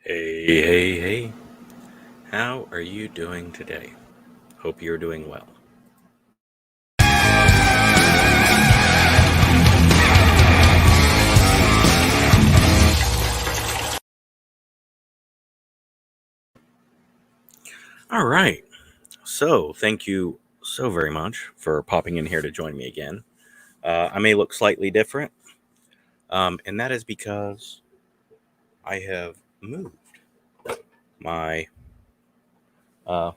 Hey. How are you doing today? Hope you're doing well. All right. So, thank you so very much for popping in here to join me again. I may look slightly different, and that is because I have moved my uh,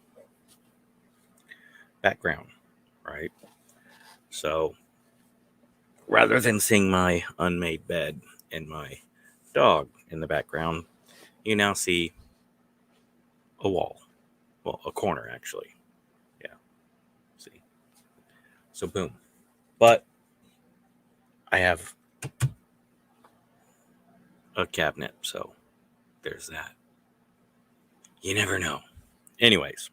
background, right? So, rather than seeing my unmade bed and my dog in the background, you now see a wall. Well, a corner, actually. Yeah, see. So, boom. But I have a cabinet, so there's that. You never know. Anyways,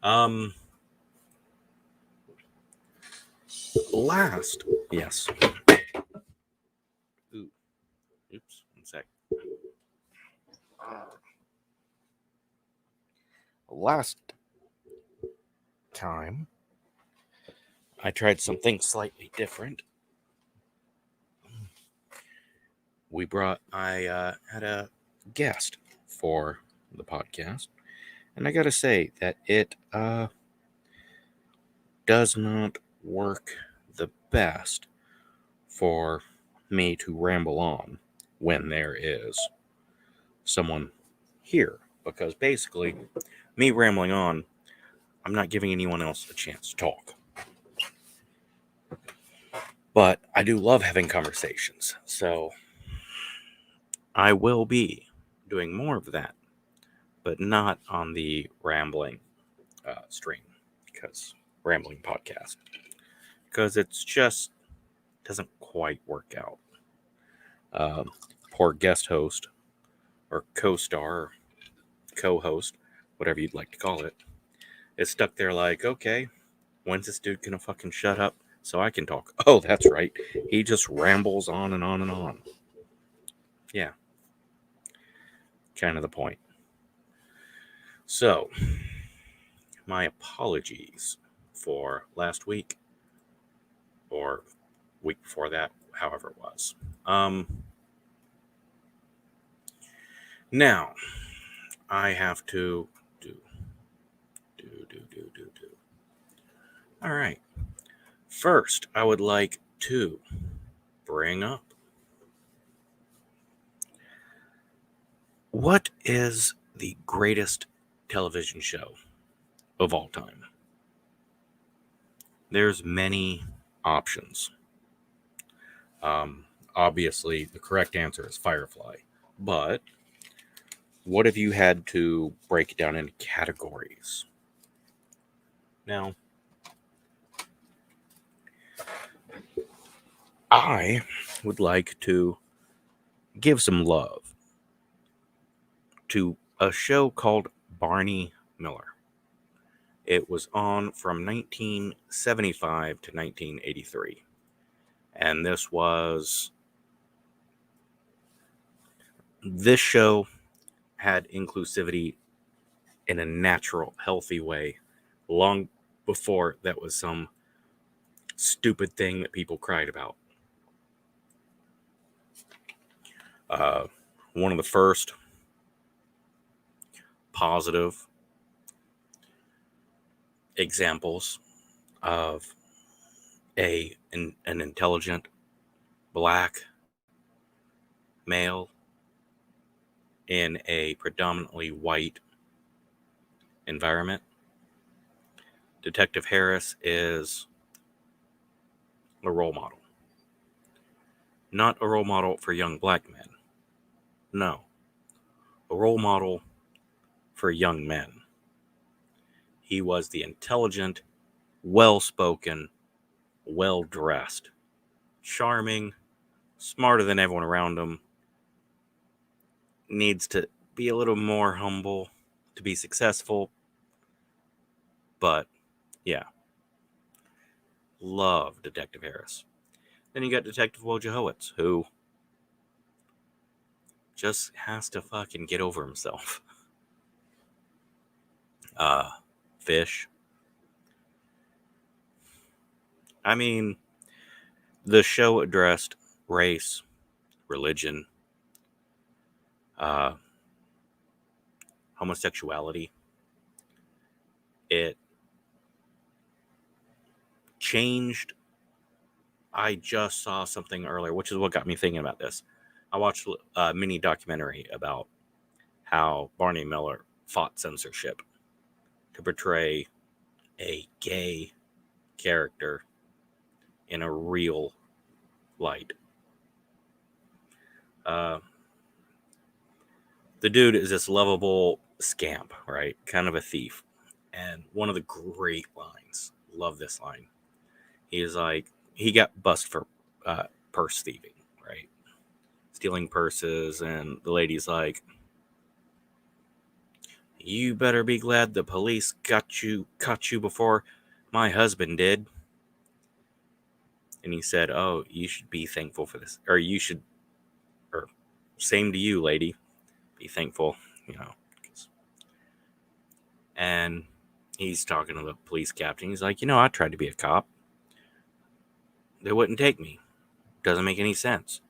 um, last, yes. Ooh, oops, one sec. Last time, I tried something slightly different. I had a guest for the podcast, and I gotta say that it does not work the best for me to ramble on when there is someone here, because basically, me rambling on, I'm not giving anyone else a chance to talk. But I do love having conversations, so I will be doing more of that, but not on the rambling stream, because rambling podcast, because it's just doesn't quite work out. Poor guest host or co-star, or co-host, whatever you'd like to call it, is stuck there like, okay, when's this dude gonna fucking shut up so I can talk? Oh, that's right, he just rambles on and on and on. Yeah, kind of the point. So, my apologies for last week or week before that, however it was. Now, I have to do. All right. First, I would like to bring up what is the greatest television show of all time? There's many options. Obviously, the correct answer is Firefly. But what if you had to break it down into categories? Now, I would like to give some love to a show called Barney Miller. It was on from 1975 to 1983. And this show had inclusivity in a natural, healthy way long before that was some stupid thing that people cried about. One of the first positive examples of an intelligent black male in a predominantly white environment. Detective Harris is a role model. Not a role model for young black men. No. A role model for young men. He was the intelligent, well-spoken, well-dressed, charming, smarter than everyone around him, needs to be a little more humble to be successful, but yeah, love Detective Harris. Then you got Detective Wojciechowicz, who just has to fucking get over himself. Fish. I mean, the show addressed race, religion, uh, homosexuality. It changed. I just saw something earlier, which is what got me thinking about this. I watched a mini documentary about how Barney Miller fought censorship to portray a gay character in a real light. The dude is this lovable scamp, right? Kind of a thief. And one of the great lines, love this line. He is like, he got busted for purse thieving, right? Stealing purses. And the lady's like, you better be glad the police caught you before my husband did. And he said, oh, you should be thankful for this. Or you should, or same to you, lady. Be thankful, you know. And he's talking to the police captain. He's like, I tried to be a cop. They wouldn't take me. Doesn't make any sense.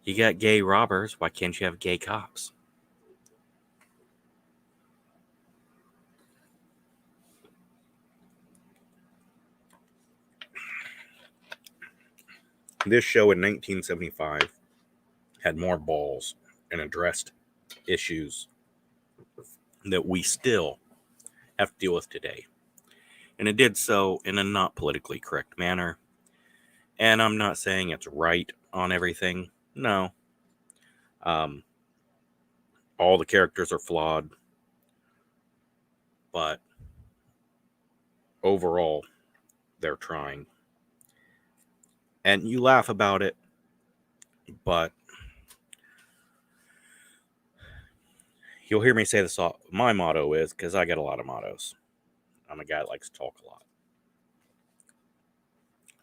You got gay robbers. Why can't you have gay cops? This show in 1975 had more balls and addressed issues that we still have to deal with today. And it did so in a not politically correct manner. And I'm not saying it's right on everything. No. All the characters are flawed. But overall, they're trying. And you laugh about it, but you'll hear me say this all. My motto is, because I got a lot of mottos. I'm a guy that likes to talk a lot.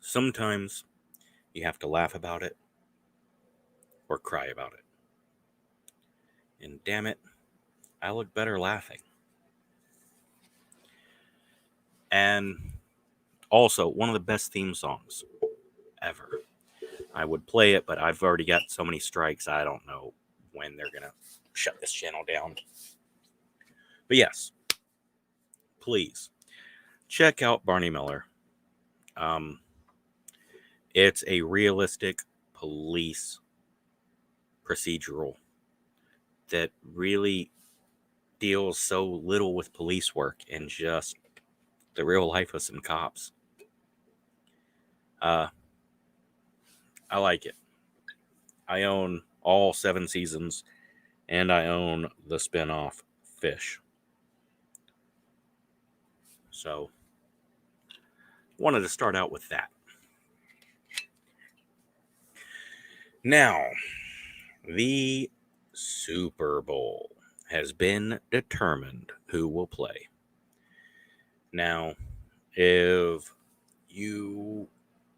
Sometimes you have to laugh about it or cry about it. And damn it, I look better laughing. And also, one of the best theme songs ever. I would play it, but I've already got so many strikes, I don't know when they're going to shut this channel down. But yes, please check out Barney Miller. It's a realistic police procedural that really deals so little with police work and just the real life of some cops. I like it. I own all 7 seasons, and I own the spinoff Fish. So, wanted to start out with that. Now, the Super Bowl has been determined who will play. Now, if you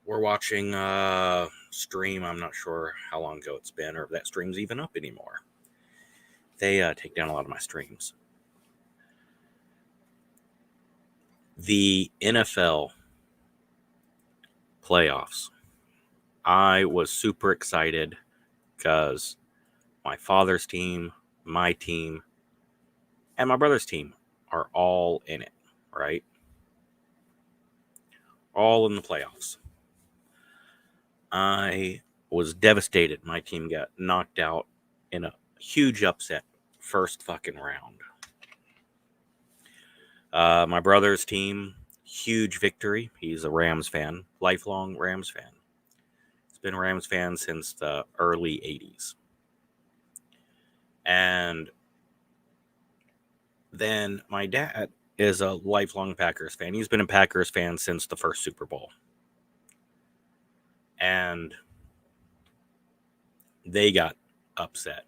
were watching a stream, I'm not sure how long ago it's been or if that stream's even up anymore. They take down a lot of my streams. The NFL playoffs. I was super excited because my father's team, my team, and my brother's team are all in it, right? All in the playoffs. I was devastated. My team got knocked out in a huge upset first fucking round. My brother's team, huge victory. He's a Rams fan, lifelong Rams fan. He's been a Rams fan since the early 80s. And then my dad is a lifelong Packers fan. He's been a Packers fan since the first Super Bowl. And they got upset.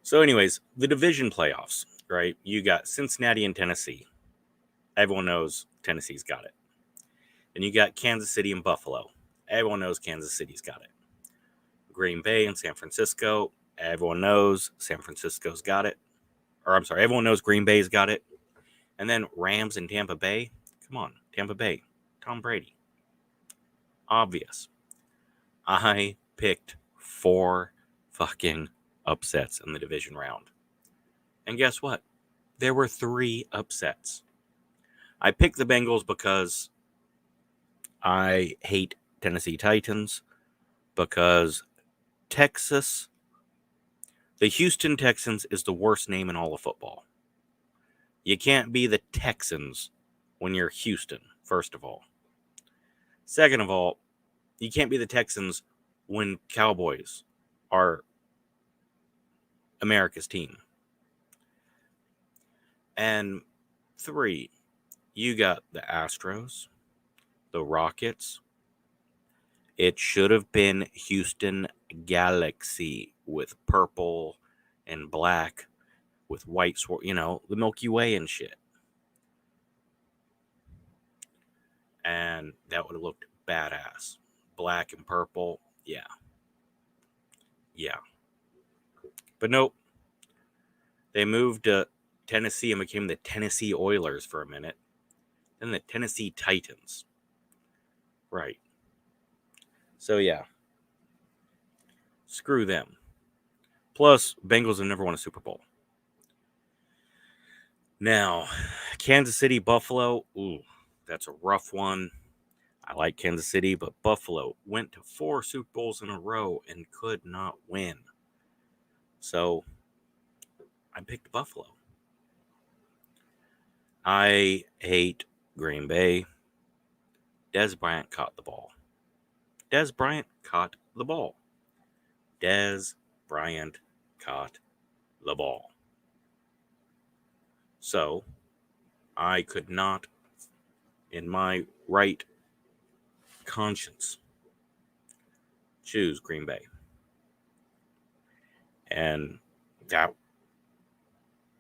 So anyways, the division playoffs, right? You got Cincinnati and Tennessee. Everyone knows Tennessee's got it. Then you got Kansas City and Buffalo. Everyone knows Kansas City's got it. Green Bay and San Francisco. Everyone knows San Francisco's got it. Or I'm sorry, everyone knows Green Bay's got it. And then Rams and Tampa Bay. Come on, Tampa Bay. Tom Brady. Obvious. I picked 4 fucking upsets in the division round. And guess what? There were 3 upsets. I picked the Bengals because I hate Tennessee Titans, because Texas, the Houston Texans is the worst name in all of football. You can't be the Texans when you're Houston, first of all. Second of all, you can't be the Texans when Cowboys are America's team. And 3, you got the Astros, the Rockets. It should have been Houston Galaxy with purple and black with white, the Milky Way and shit. And that would have looked badass. Black and purple, yeah. But nope. They moved to Tennessee and became the Tennessee Oilers for a minute. Then the Tennessee Titans. Right. So yeah. Screw them. Plus, Bengals have never won a Super Bowl. Now, Kansas City, Buffalo. Ooh, that's a rough one. I like Kansas City, but Buffalo went to 4 Super Bowls in a row and could not win. So, I picked Buffalo. I hate Green Bay. Dez Bryant caught the ball. Dez Bryant caught the ball. Dez Bryant caught the ball. So, I could not, in my right conscience, choose Green Bay. And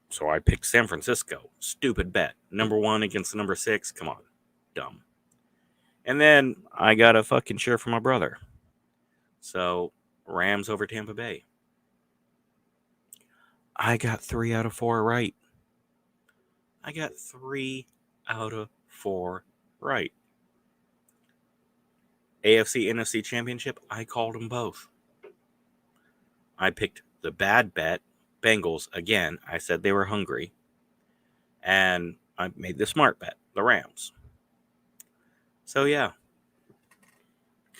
so I picked San Francisco. Stupid bet. Number 1 against the number 6. Come on. Dumb. And then I got a fucking cheer for my brother. So, Rams over Tampa Bay. I got 3 out of 4 right. I got 3 out of 4 right. AFC, NFC Championship, I called them both. I picked the bad bet, Bengals, again. I said they were hungry. And I made the smart bet, the Rams. So, yeah.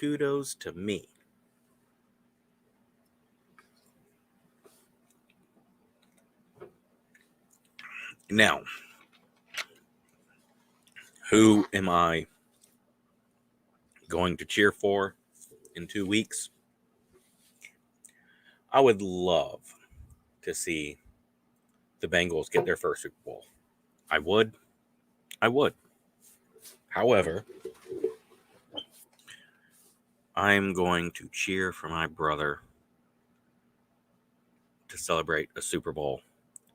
Kudos to me. Now, who am I going to cheer for in 2 weeks? I would love to see the Bengals get their first Super Bowl. I would. However, I'm going to cheer for my brother to celebrate a Super Bowl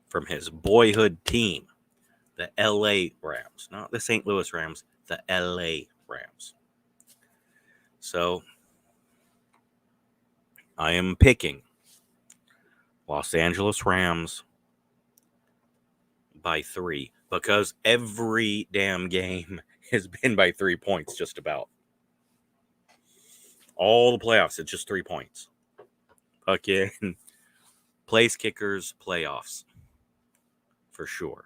from his boyhood team, the LA Rams. Not the St. Louis Rams, the LA Rams. So, I am picking Los Angeles Rams by 3, because every damn game has been by 3 points, just about. All the playoffs, it's just 3 points. Fucking place kickers, playoffs. For sure.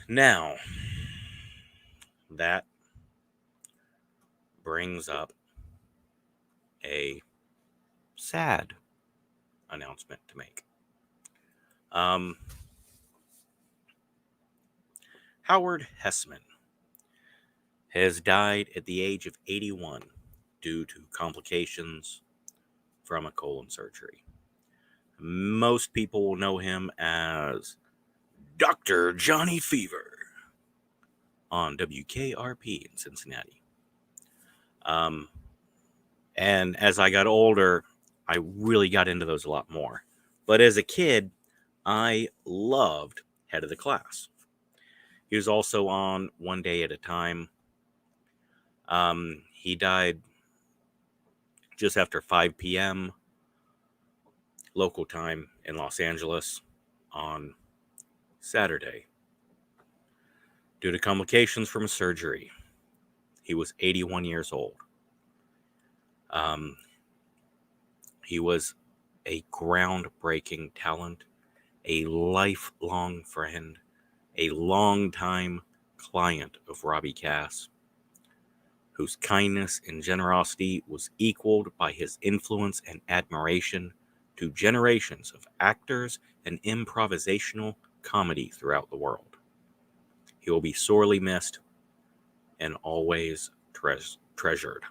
Now, that brings up a sad announcement to make. Howard Hessmann has died at the age of 81 due to complications from a colon surgery. Most people will know him as Dr. Johnny Fever on WKRP in Cincinnati. And as I got older, I really got into those a lot more. But as a kid, I loved Head of the Class. He was also on One Day at a Time. He died just after 5 p.m. local time in Los Angeles on Saturday due to complications from a surgery. He was 81 years old. He was a groundbreaking talent, a lifelong friend, a longtime client of Robbie Cass, whose kindness and generosity was equaled by his influence and admiration to generations of actors and improvisational comedy throughout the world. He will be sorely missed and always treasured.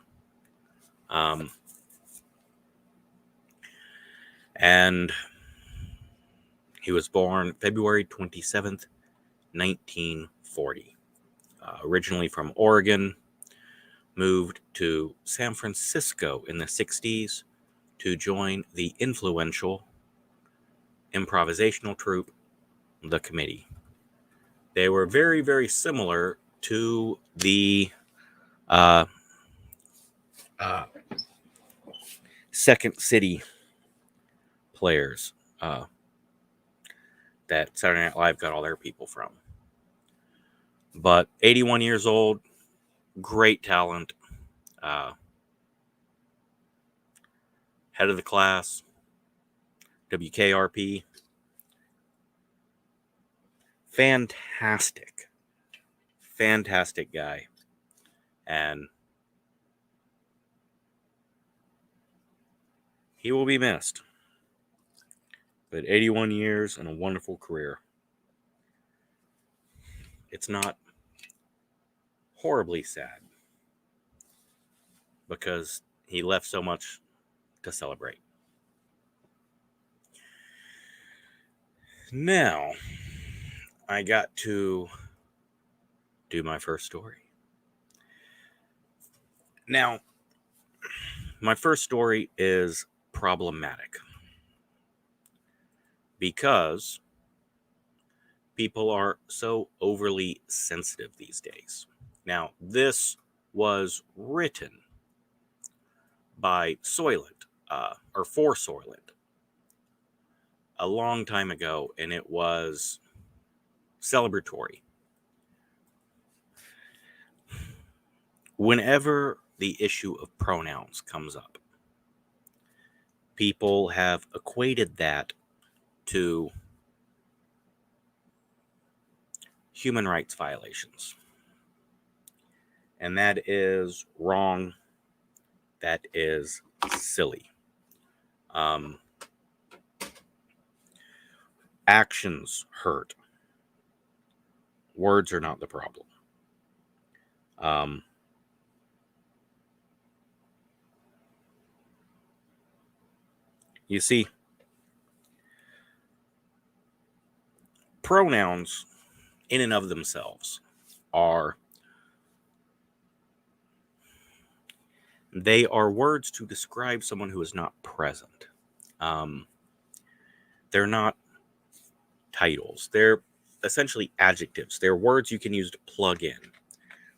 And he was born February 27th, 1940. Originally from Oregon, moved to San Francisco in the 60s to join the influential improvisational troupe, The Committee. They were very, very similar to the Second City players that Saturday Night Live got all their people from. But 81 years old, great talent, head of the class, WKRP, fantastic guy, and he will be missed. But 81 years and a wonderful career. It's not horribly sad because he left so much to celebrate. Now, I got to do my first story. Now, my first story is problematic because people are so overly sensitive these days. Now, this was written by Soylent, or for Soylent, a long time ago, and it was celebratory. Whenever the issue of pronouns comes up, people have equated that to human rights violations. And that is wrong. That is silly. Actions hurt. Words are not the problem. You see, pronouns in and of themselves they are words to describe someone who is not present. They're not titles. They're essentially adjectives. They're words you can use to plug in.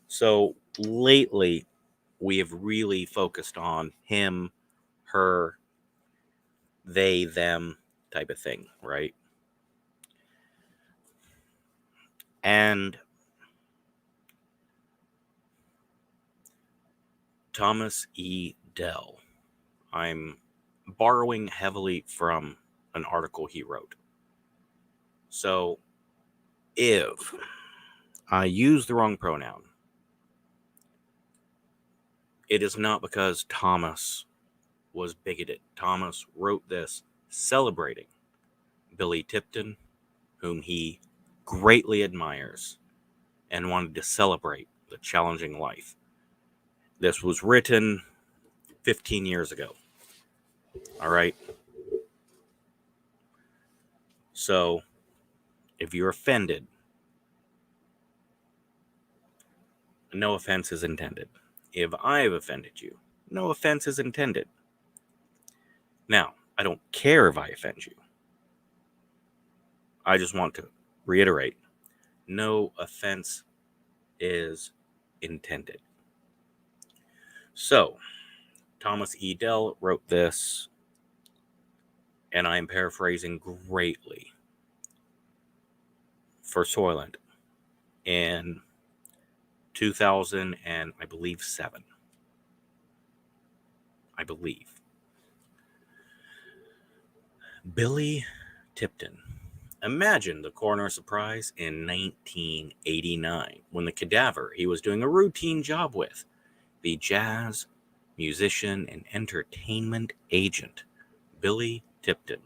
So lately, we have really focused on him, her, they, them type of thing, right? And Thomas E. Dell, I'm borrowing heavily from an article he wrote. So if I use the wrong pronoun, it is not because Thomas was bigoted. Thomas wrote this celebrating Billy Tipton, whom he greatly admires and wanted to celebrate the challenging life. This was written 15 years ago. All right. So if you're offended, no offense is intended. If I have offended you, no offense is intended. Now, I don't care if I offend you. I just want to reiterate, no offense is intended. So, Thomas E. Dell wrote this, and I am paraphrasing greatly, for Soylent in 2000 and I believe 7. I believe. Billy Tipton. Imagine the coroner's surprise in 1989 when the cadaver he was doing a routine job with, the jazz musician and entertainment agent Billy Tipton,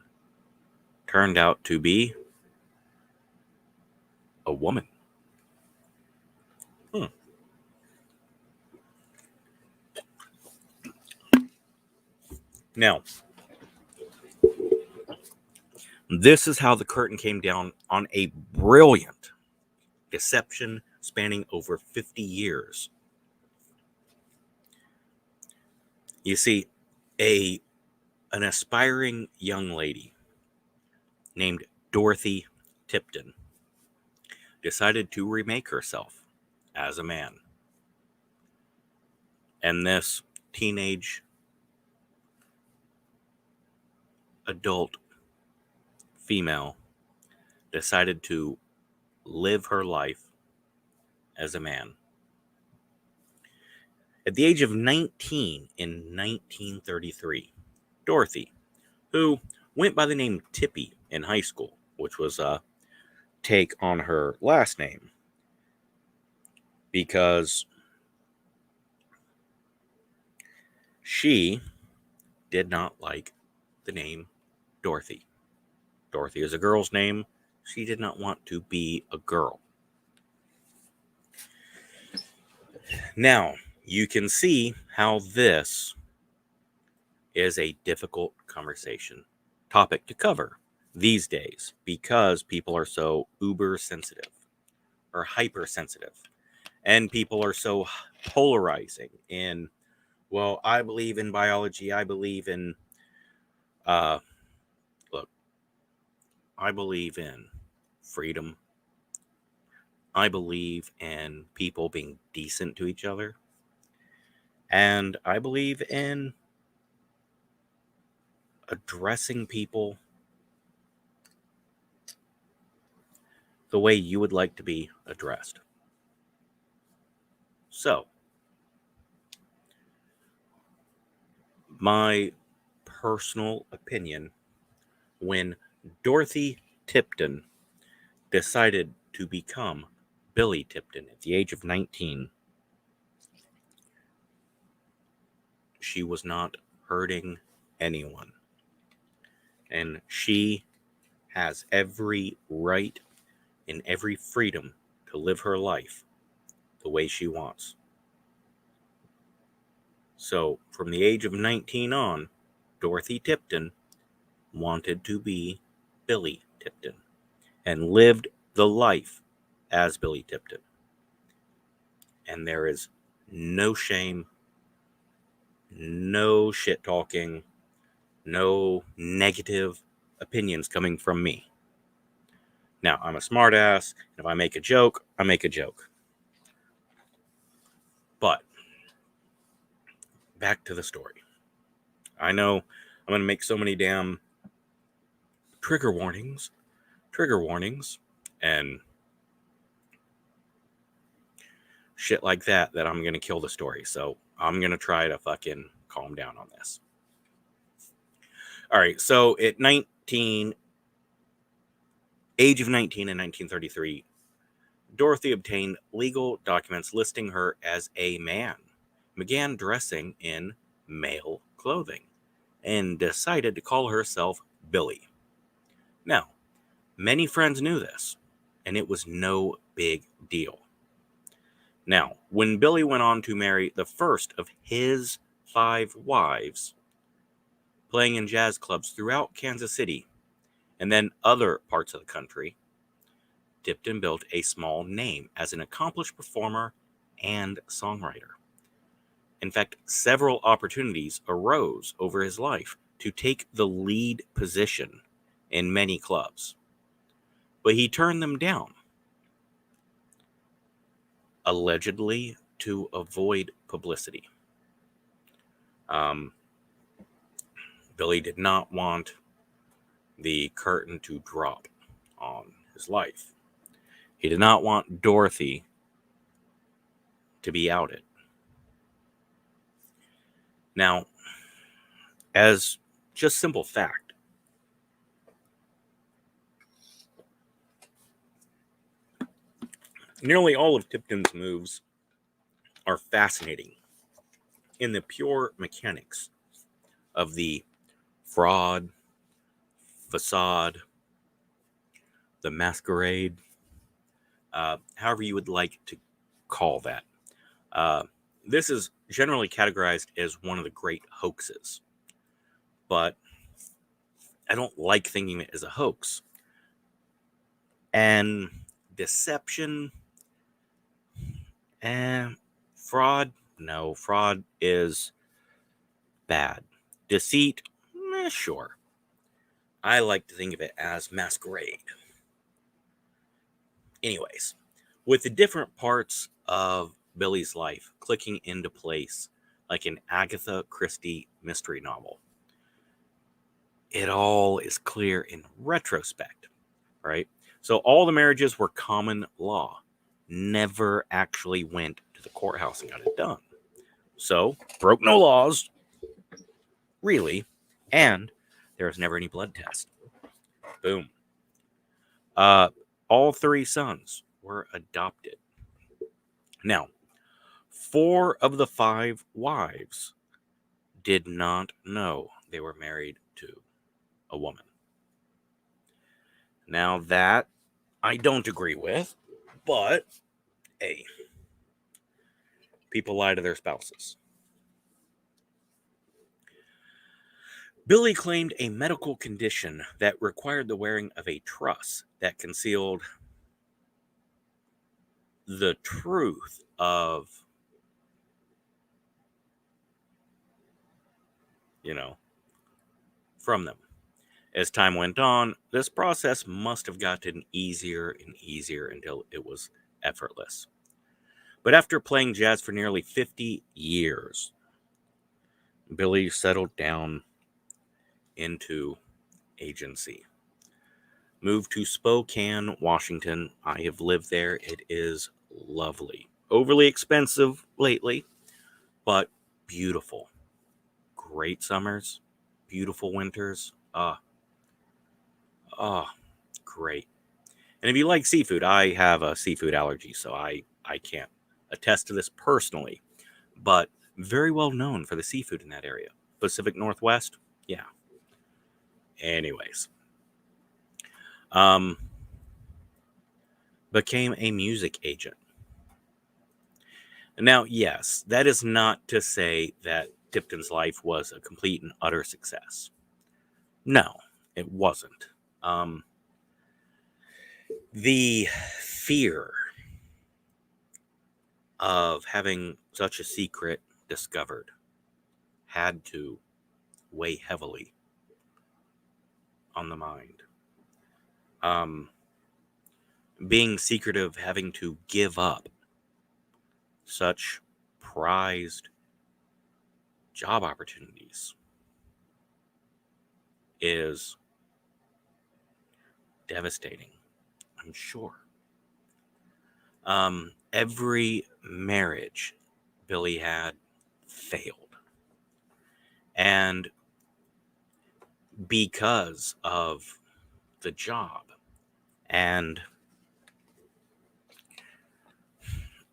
turned out to be a woman. Now, this is how the curtain came down on a brilliant deception spanning over 50 years. You see, an aspiring young lady named Dorothy Tipton decided to remake herself as a man. And this teenage adult female decided to live her life as a man. At the age of 19 in 1933, Dorothy, who went by the name Tippy in high school, which was a take on her last name, because she did not like the name Dorothy. Dorothy is a girl's name. She did not want to be a girl. Now, you can see how this is a difficult conversation topic to cover these days because people are so uber sensitive or hypersensitive, and people are so polarizing in, well, I believe in biology, I believe in look, I believe in freedom, I believe in people being decent to each other, and I believe in addressing people the way you would like to be addressed. So, my personal opinion, when Dorothy Tipton decided to become Billy Tipton at the age of 19, she was not hurting anyone. And she has every right and every freedom to live her life the way she wants. So, from the age of 19 on, Dorothy Tipton wanted to be Billy Tipton and lived the life as Billy Tipton. And there is no shame, no shit talking, no negative opinions coming from me. Now, I'm a smartass, and if I make a joke, I make a joke. But back to the story. I know I'm going to make so many damn trigger warnings, and shit like that I'm going to kill the story. So I'm going to try to fucking calm down on this. All right, so at age of 19 in 1933, Dorothy obtained legal documents listing her as a man, began dressing in male clothing, and decided to call herself Billy. Now, many friends knew this, and it was no big deal. Now, when Billy went on to marry the first of his 5 wives, playing in jazz clubs throughout Kansas City and then other parts of the country, Tipton built a small name as an accomplished performer and songwriter. In fact, several opportunities arose over his life to take the lead position in many clubs, but he turned them down, allegedly to avoid publicity. Billy did not want the curtain to drop on his life. He did not want Dorothy to be outed. Now, as just simple fact, nearly all of Tipton's moves are fascinating in the pure mechanics of the fraud, facade, the masquerade, however you would like to call that. This is generally categorized as one of the great hoaxes, but I don't like thinking of it as a hoax. And deception and fraud, no, fraud is bad. Deceit, sure. I like to think of it as masquerade. Anyways, with the different parts of Billy's life clicking into place like an Agatha Christie mystery novel, it all is clear in retrospect, right? So all the marriages were common law, never actually went to the courthouse and got it done. So, broke no laws, really, and there was never any blood test. Boom. All three sons were adopted. Now, 4 of the 5 wives did not know they were married to a woman. Now, that I don't agree with, but hey, people lie to their spouses. Billy claimed a medical condition that required the wearing of a truss that concealed the truth of, from them. As time went on, this process must have gotten easier and easier until it was effortless. But after playing jazz for nearly 50 years, Billy settled down into agency. Moved to Spokane, Washington. I have lived there. It is lovely. Overly expensive lately, but beautiful. Great summers, beautiful winters. Great. And if you like seafood, I have a seafood allergy, so I can't attest to this personally, but very well known for the seafood in that area. Pacific Northwest, yeah. Anyways, became a music agent. Now, yes, that is not to say that Tipton's life was a complete and utter success. No, it wasn't. The fear of having such a secret discovered had to weigh heavily on the mind. Being secretive, having to give up such prized job opportunities is devastating, I'm sure. Every marriage Billy had failed. And because of the job, and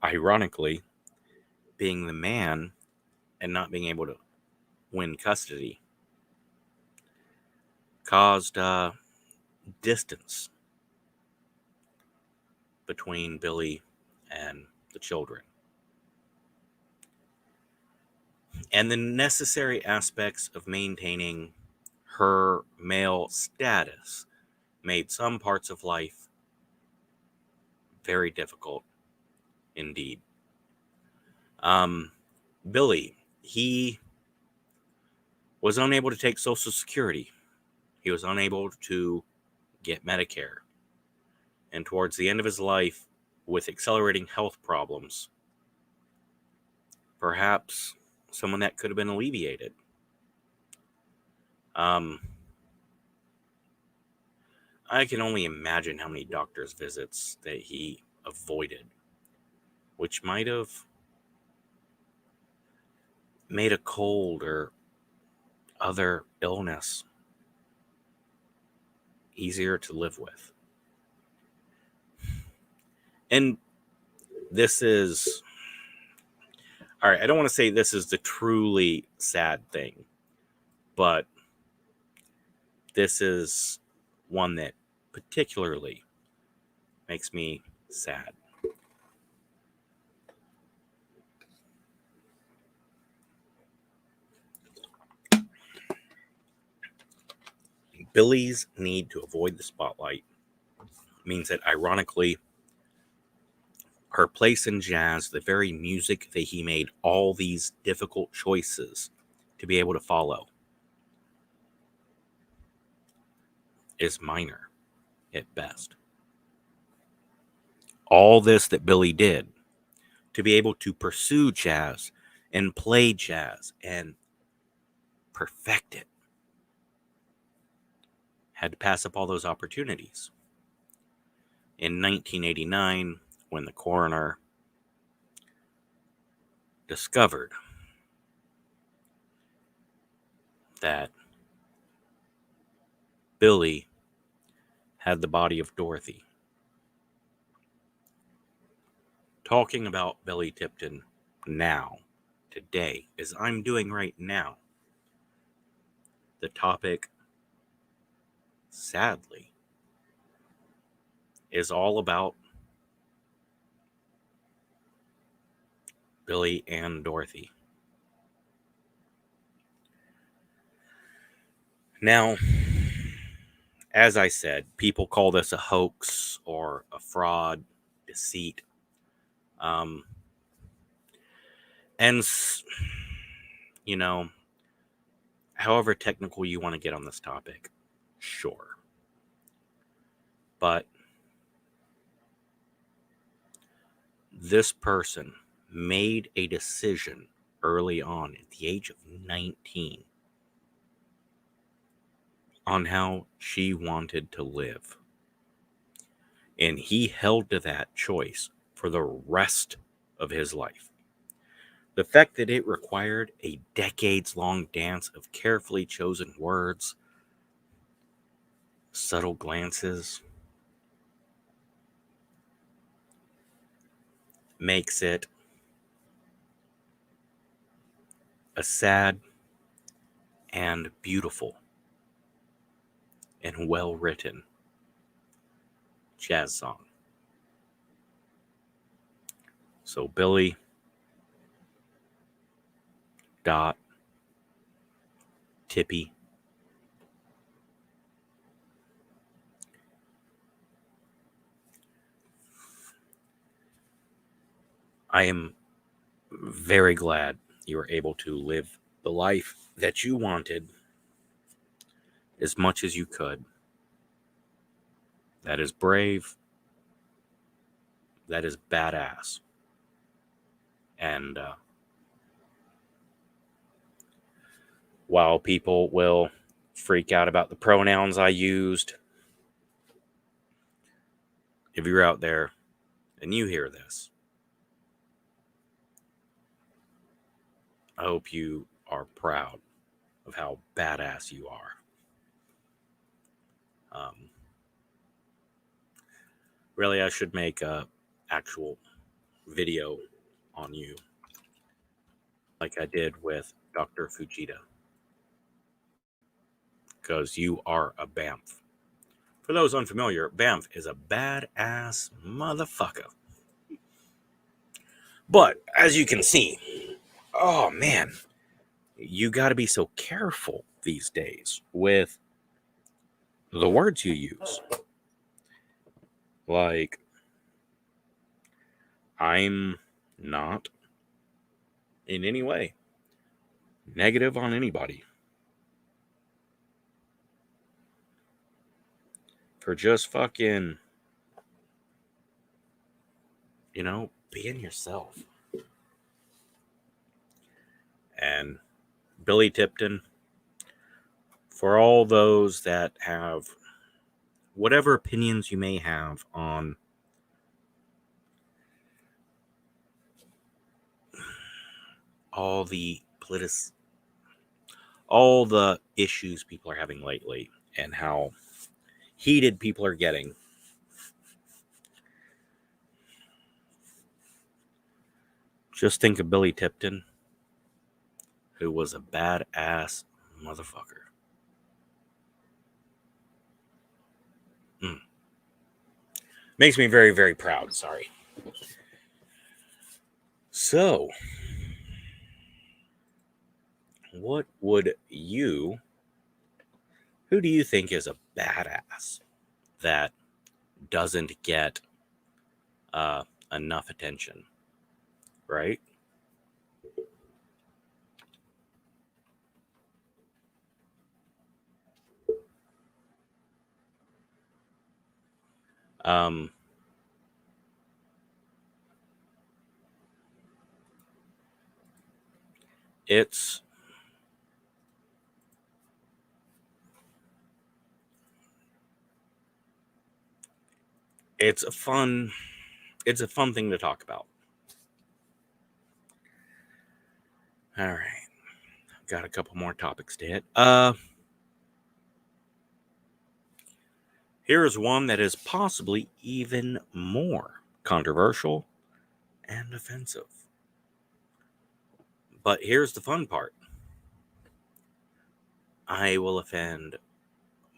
ironically, being the man and not being able to win custody, caused distance between Billy and the children. And the necessary aspects of maintaining her male status made some parts of life very difficult indeed. Billy, he was unable to take Social Security. He was unable to get Medicare. And towards the end of his life, with accelerating health problems, perhaps someone that could have been alleviated. I can only imagine how many doctor's visits that he avoided, which might have made a cold or other illness easier to live with. And this is, all right, I don't want to say this is the truly sad thing, but this is one that particularly makes me sad. Billy's need to avoid the spotlight means that, ironically, her place in jazz, the very music that he made all these difficult choices to be able to follow, is minor at best. All this that Billy did to be able to pursue jazz and play jazz and perfect it had to pass up all those opportunities. In 1989, when the coroner discovered that Billy had the body of Dorothy, talking about Billy Tipton now, today, as I'm doing right now, the topic, sadly, is all about Billy and Dorothy. Now, as I said, people call this a hoax or a fraud, deceit. And, you know, however technical you want to get on this topic, sure. But this person made a decision early on at the age of 19 on how she wanted to live. And he held to that choice for the rest of his life. The fact that it required a decades-long dance of carefully chosen words, subtle glances, makes it a sad and beautiful and well-written jazz song. So Billy, Dot, Tippy, I am very glad you were able to live the life that you wanted as much as you could. That is brave. That is badass. And while people will freak out about the pronouns I used, if you're out there and you hear this, I hope you are proud of how badass you are. Really, I should make a actual video on you, like I did with Dr. Fujita, because you are a Banff. For those unfamiliar, Banff is a badass motherfucker. But as you can see, oh man, you got to be so careful these days with the words you use. Like, I'm not in any way negative on anybody for just fucking, being yourself. And Billy Tipton, for all those that have whatever opinions you may have on all the all the issues people are having lately and how heated people are getting, just think of Billy Tipton, who was a badass motherfucker. Makes me very, very proud. Sorry. So, what would you, who do you think is a badass that doesn't get enough attention, right? Um, it's it's a fun thing to talk about. All right, got a couple more topics to hit. Here is one that is possibly even more controversial and offensive. But here's the fun part. I will offend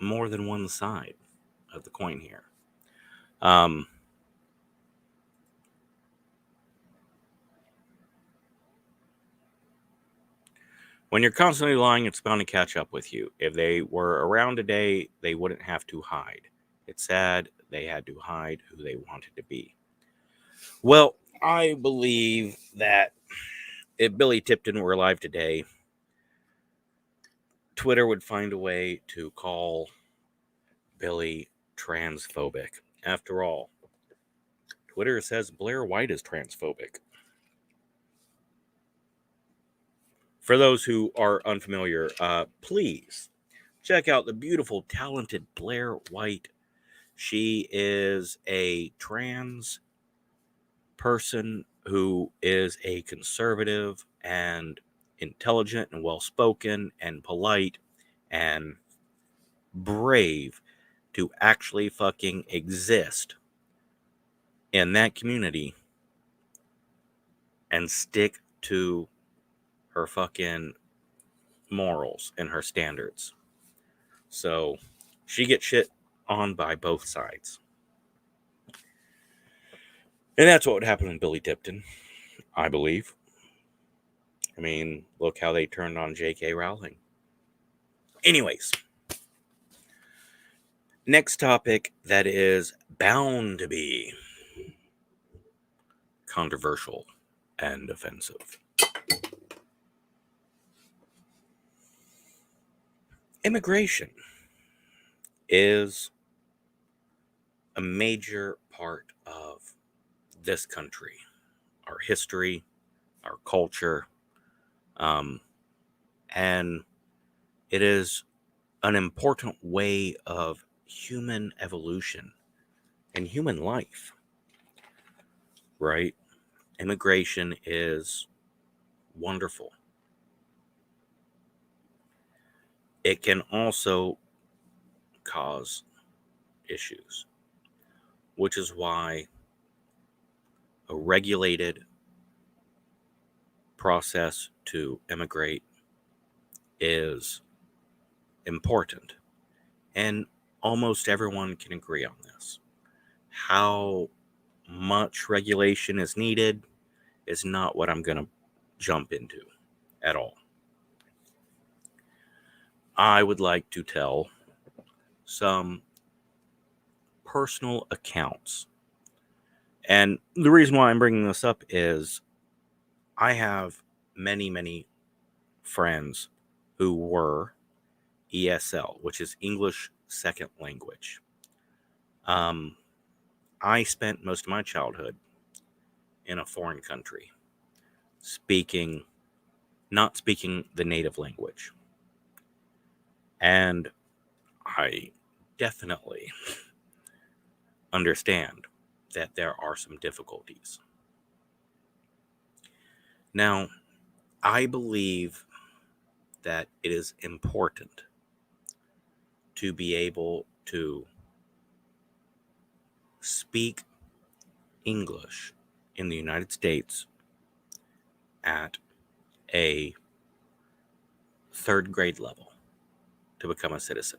more than one side of the coin here. Um, when you're constantly lying, it's bound to catch up with you. If they were around today, they wouldn't have to hide. It's sad they had to hide who they wanted to be. Well, I believe that if Billy Tipton were alive today, Twitter would find a way to call Billy transphobic. After all, Twitter says Blair White is transphobic. For those who are unfamiliar, please check out the beautiful, talented Blair White. She is a trans person who is a conservative and intelligent and well-spoken and polite and brave to actually fucking exist in that community and stick to her fucking morals and her standards. So she gets shit on by both sides. And that's what would happen in Billy Tipton, I believe. I mean, look how they turned on J.K. Rowling. Anyways, next topic that is bound to be controversial and offensive. Immigration is a major part of this country, our history, our culture, and it is an important way of human evolution and human life, right? Immigration is wonderful. It can also cause issues, which is why a regulated process to immigrate is important. And almost everyone can agree on this. How much regulation is needed is not what I'm going to jump into at all. I would like to tell some personal accounts. And the reason why I'm bringing this up is I have many, many friends who were ESL, which is English Second Language. I spent most of my childhood in a foreign country, speaking not speaking the native language. And I definitely understand that there are some difficulties. Now, I believe that it is important to be able to speak English in the United States at a third grade level to become a citizen.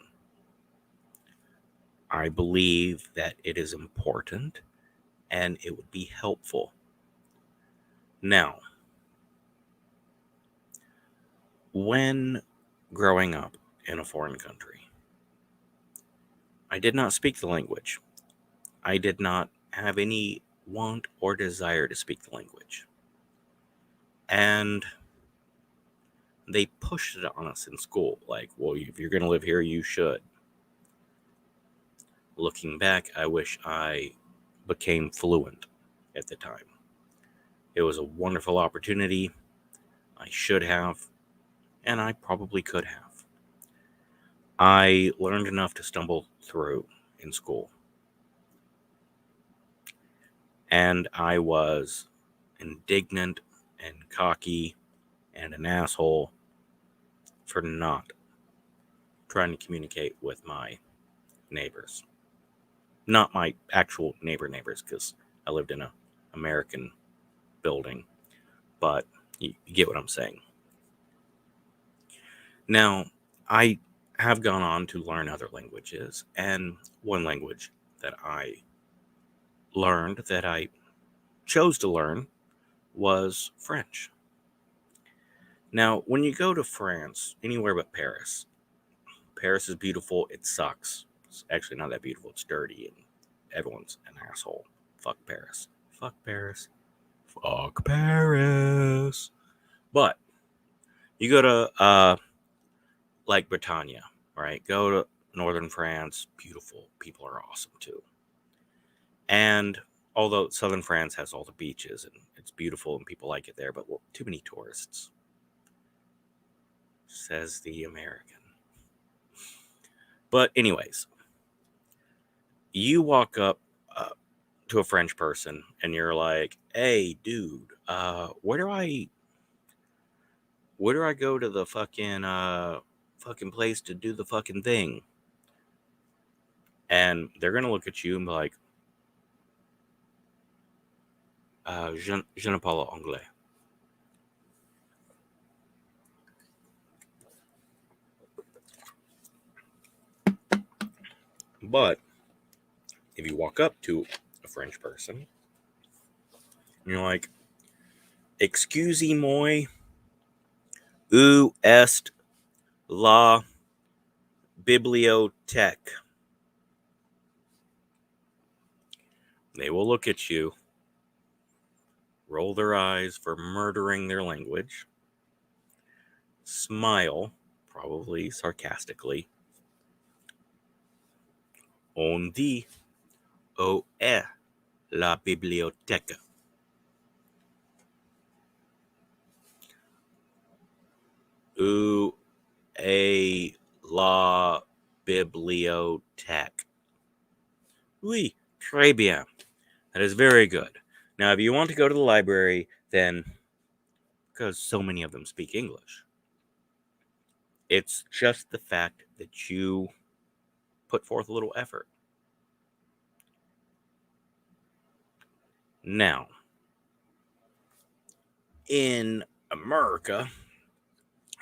I believe that it is important and it would be helpful. Now, when growing up in a foreign country, I did not speak the language. I did not have any want or desire to speak the language. And they pushed it on us in school, like, well, if you're going to live here, you should. Looking back, I wish I became fluent at the time. It was a wonderful opportunity. I should have, and I probably could have. I learned enough to stumble through in school. And I was indignant and cocky and an asshole for not trying to communicate with my neighbors. Not my actual neighbors, because I lived in an American building, but you get what I'm saying. Now, I have gone on to learn other languages, and one language that I learned, that I chose to learn, was French. Now, when you go to France, anywhere but Paris, Paris is beautiful, it sucks. It's actually not that beautiful, it's dirty, and everyone's an asshole. Fuck Paris. Fuck Paris. Fuck Paris. But you go to like Britannia, right? Go to northern France, beautiful. People are awesome too. And although southern France has all the beaches and it's beautiful and people like it there, but too many tourists, says the American. But anyways, you walk up to a French person and you're like, "Hey, dude, where do I go to the fucking place to do the fucking thing?" And they're gonna look at you and be like, je ne parle anglais. But if you walk up to a French person and you're like, "Excusez-moi, où est la bibliothèque?" They will look at you, roll their eyes for murdering their language, smile, probably sarcastically. On dit, où est la bibliothèque? Où est la bibliothèque? Oui, très bien. That is very good. Now, if you want to go to the library, then, because so many of them speak English, it's just the fact that you put forth a little effort. Now, in America,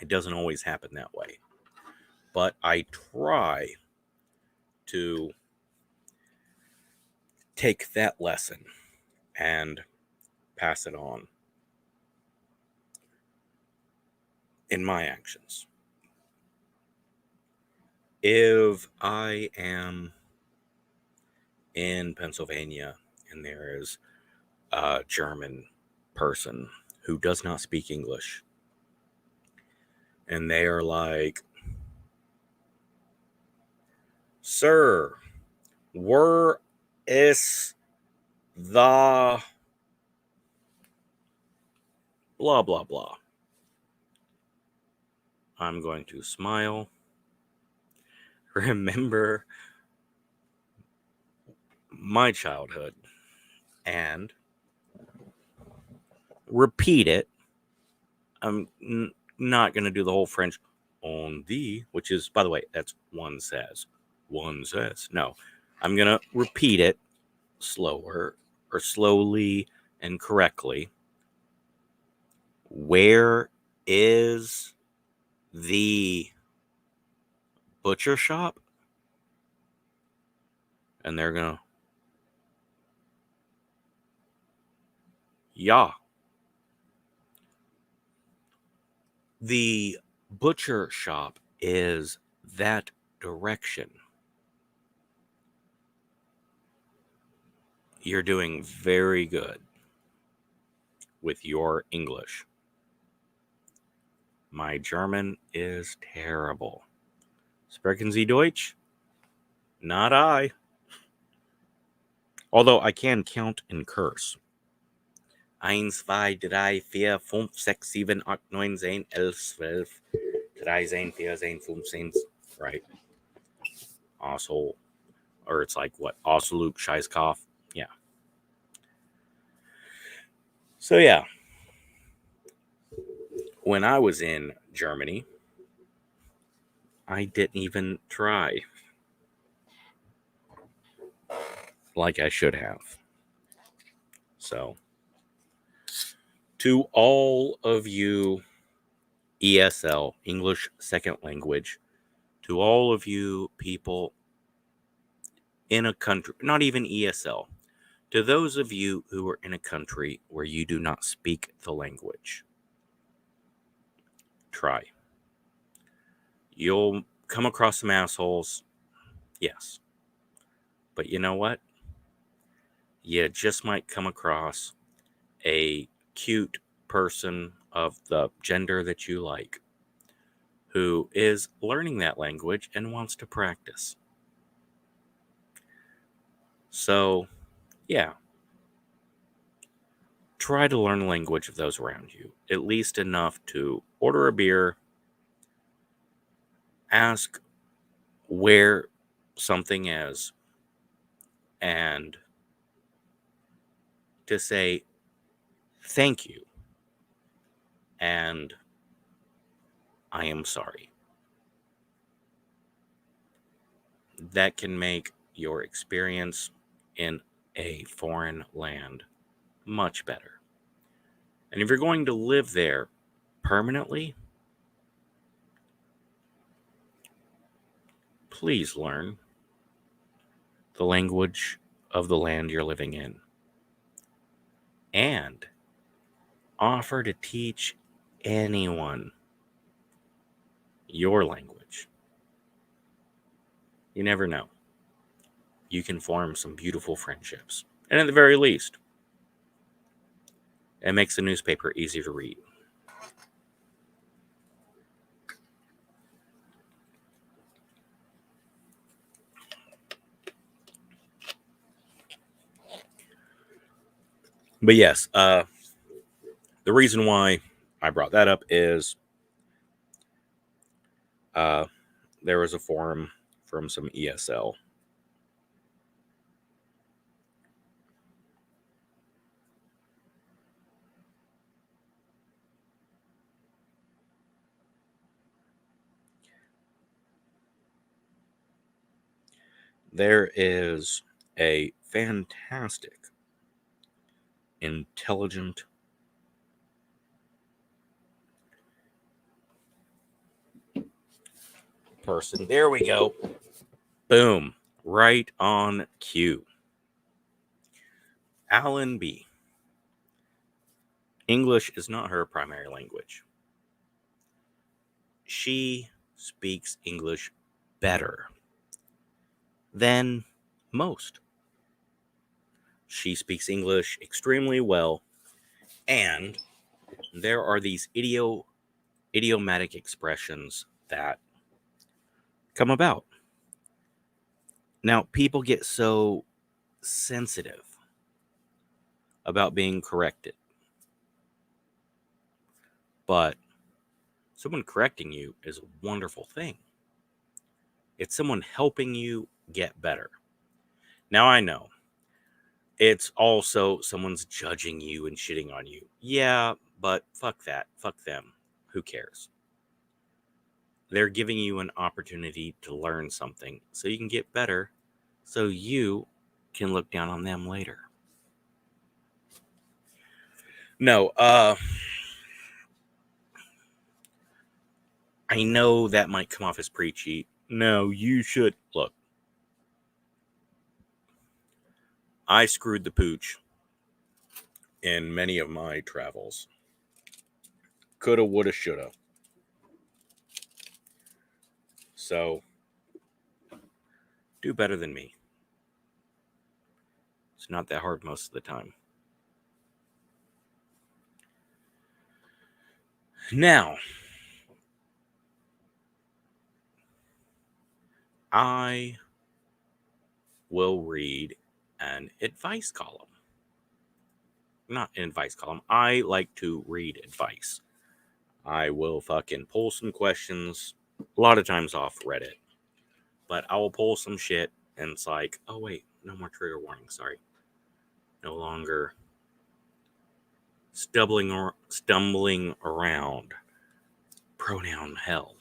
it doesn't always happen that way. But I try to take that lesson and pass it on in my actions. If I am in Pennsylvania and there is a German person who does not speak English, and they are like, "Sir, where is the blah, blah, blah?" I'm going to smile, remember my childhood, and repeat it. I'm not going to do the whole French on the, which is, by the way, that's one says. One says. No, I'm going to repeat it slower or slowly and correctly. Where is the butcher shop? And they're going to, yeah. The butcher shop is that direction. You're doing very good with your English. My German is terrible. Sprechen Sie Deutsch? Not I. Although I can count and curse. 1, 2, 3, 4, 5, 6, 7, 8, 9, 10, 11, 12, 13, 14, 15. Right. Asshole. Or it's like what? Absolut Scheißkopf. Yeah. So yeah. When I was in Germany, I didn't even try like I should have. So, to all of you ESL, English Second Language, to all of you people in a country, not even ESL, to those of you who are in a country where you do not speak the language, try. You'll come across some assholes, yes. But you know what? You just might come across a cute person of the gender that you like who is learning that language and wants to practice. So, yeah. Try to learn the language of those around you, at least enough to order a beer, ask where something is, and to say thank you and I am sorry. That can make your experience in a foreign land much better. And if you're going to live there permanently, please learn the language of the land you're living in and offer to teach anyone your language. You never know. You can form some beautiful friendships. And at the very least, it makes the newspaper easier to read. But yes, the reason why I brought that up is there was a forum from some ESL. There is a fantastic, intelligent person. There we go. Boom. Right on cue. Alan B. English is not her primary language. She speaks English better than most. She speaks English extremely well, and there are these idiomatic expressions that come about. Now, people get so sensitive about being corrected, but Someone correcting you is a wonderful thing. It's someone helping you get better. Now, I know it's also someone's judging you and shitting on you. Yeah, but fuck that. Fuck them. Who cares? They're giving you an opportunity to learn something so you can get better, so you can look down on them later. No, I know that might come off as preachy. No, you should. Look, I screwed the pooch in many of my travels. Coulda, woulda, shoulda. So, do better than me. It's not that hard most of the time. Now, I will read an advice column. Not an advice column. I like to read advice. I will fucking pull some questions, a lot of times off Reddit. But I will pull some shit and it's like, oh wait, no more trigger warning, sorry. No longer stumbling around pronoun hell.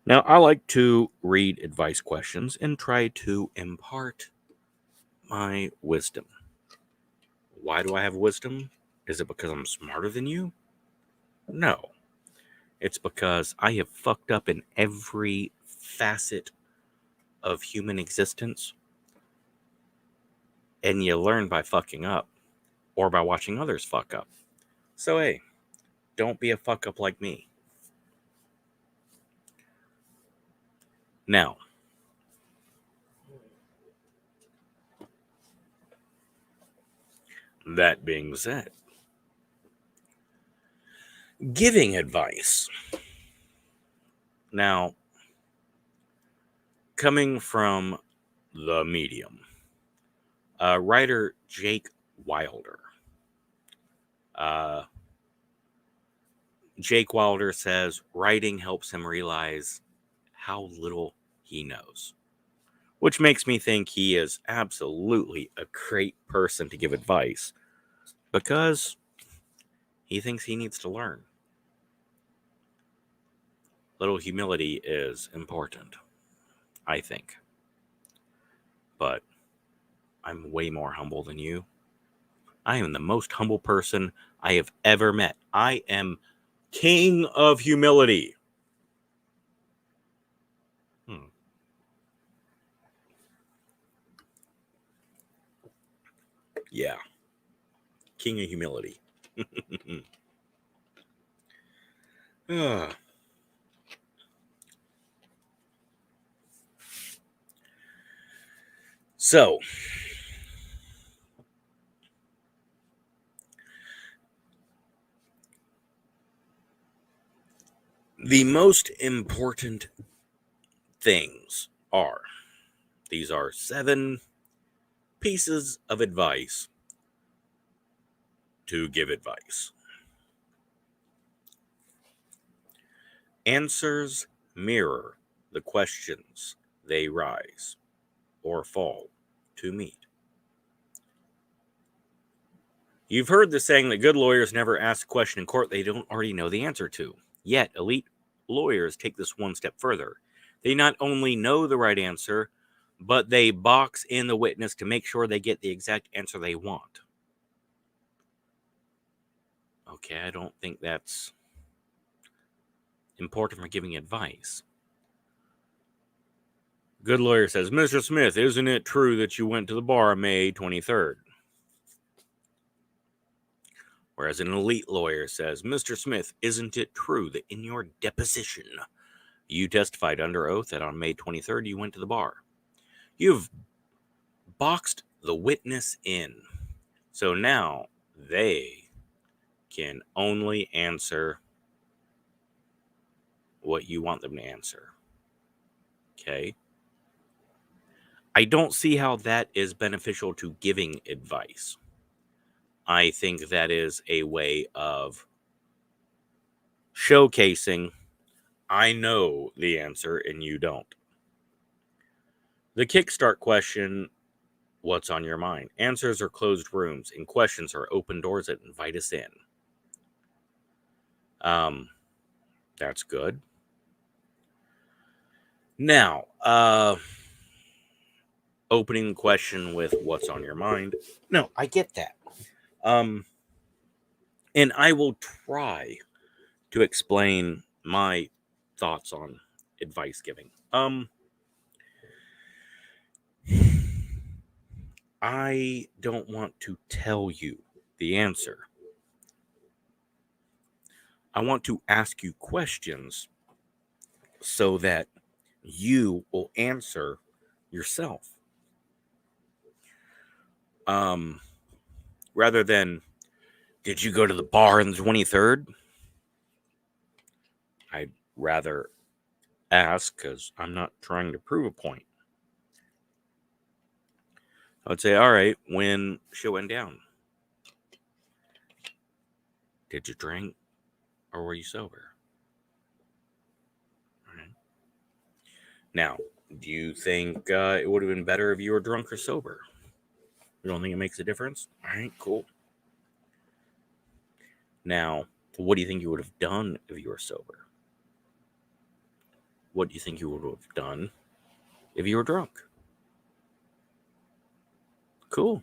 Now, I like to read advice questions and try to impart my wisdom. Why do I have wisdom? Is it because I'm smarter than you? No. It's because I have fucked up in every facet of human existence. And you learn by fucking up or by watching others fuck up. So, hey, don't be a fuck up like me. Now, that being said, giving advice. Now, coming from the medium, writer Jake Wilder. Jake Wilder says writing helps him realize how little he knows, which makes me think he is absolutely a great person to give advice because he thinks he needs to learn. Little humility is important, I think. But I'm way more humble than you. I am the most humble person I have ever met. I am king of humility. Yeah. King of humility. So, the most important things are, these are 7 pieces of advice to give advice. Answers mirror the questions they rise or fall to meet. You've heard the saying that good lawyers never ask a question in court they don't already know the answer to. Yet, elite lawyers take this one step further. They not only know the right answer, but they box in the witness to make sure they get the exact answer they want. Okay, I don't think that's important for giving advice. Good lawyer says, Mr. Smith, isn't it true that you went to the bar on May 23rd? Whereas an elite lawyer says, Mr. Smith, isn't it true that in your deposition you testified under oath that on May 23rd you went to the bar? You've boxed the witness in. So now they can only answer what you want them to answer. Okay? I don't see how that is beneficial to giving advice. I think that is a way of showcasing I know the answer and you don't. The kickstart question, what's on your mind? Answers are closed rooms and questions are open doors that invite us in. That's good. Now, opening the question with what's on your mind. No, I get that. And I will try to explain my thoughts on advice giving. I don't want to tell you the answer. I want to ask you questions so that you will answer yourself. Rather than, did you go to the bar on the 23rd? I'd rather ask because I'm not trying to prove a point. I would say, all right, when shit went down, did you drink or were you sober? All right. Now, do you think it would have been better if you were drunk or sober? You don't think it makes a difference? All right, cool. Now, what do you think you would have done if you were sober? What do you think you would have done if you were drunk? Cool.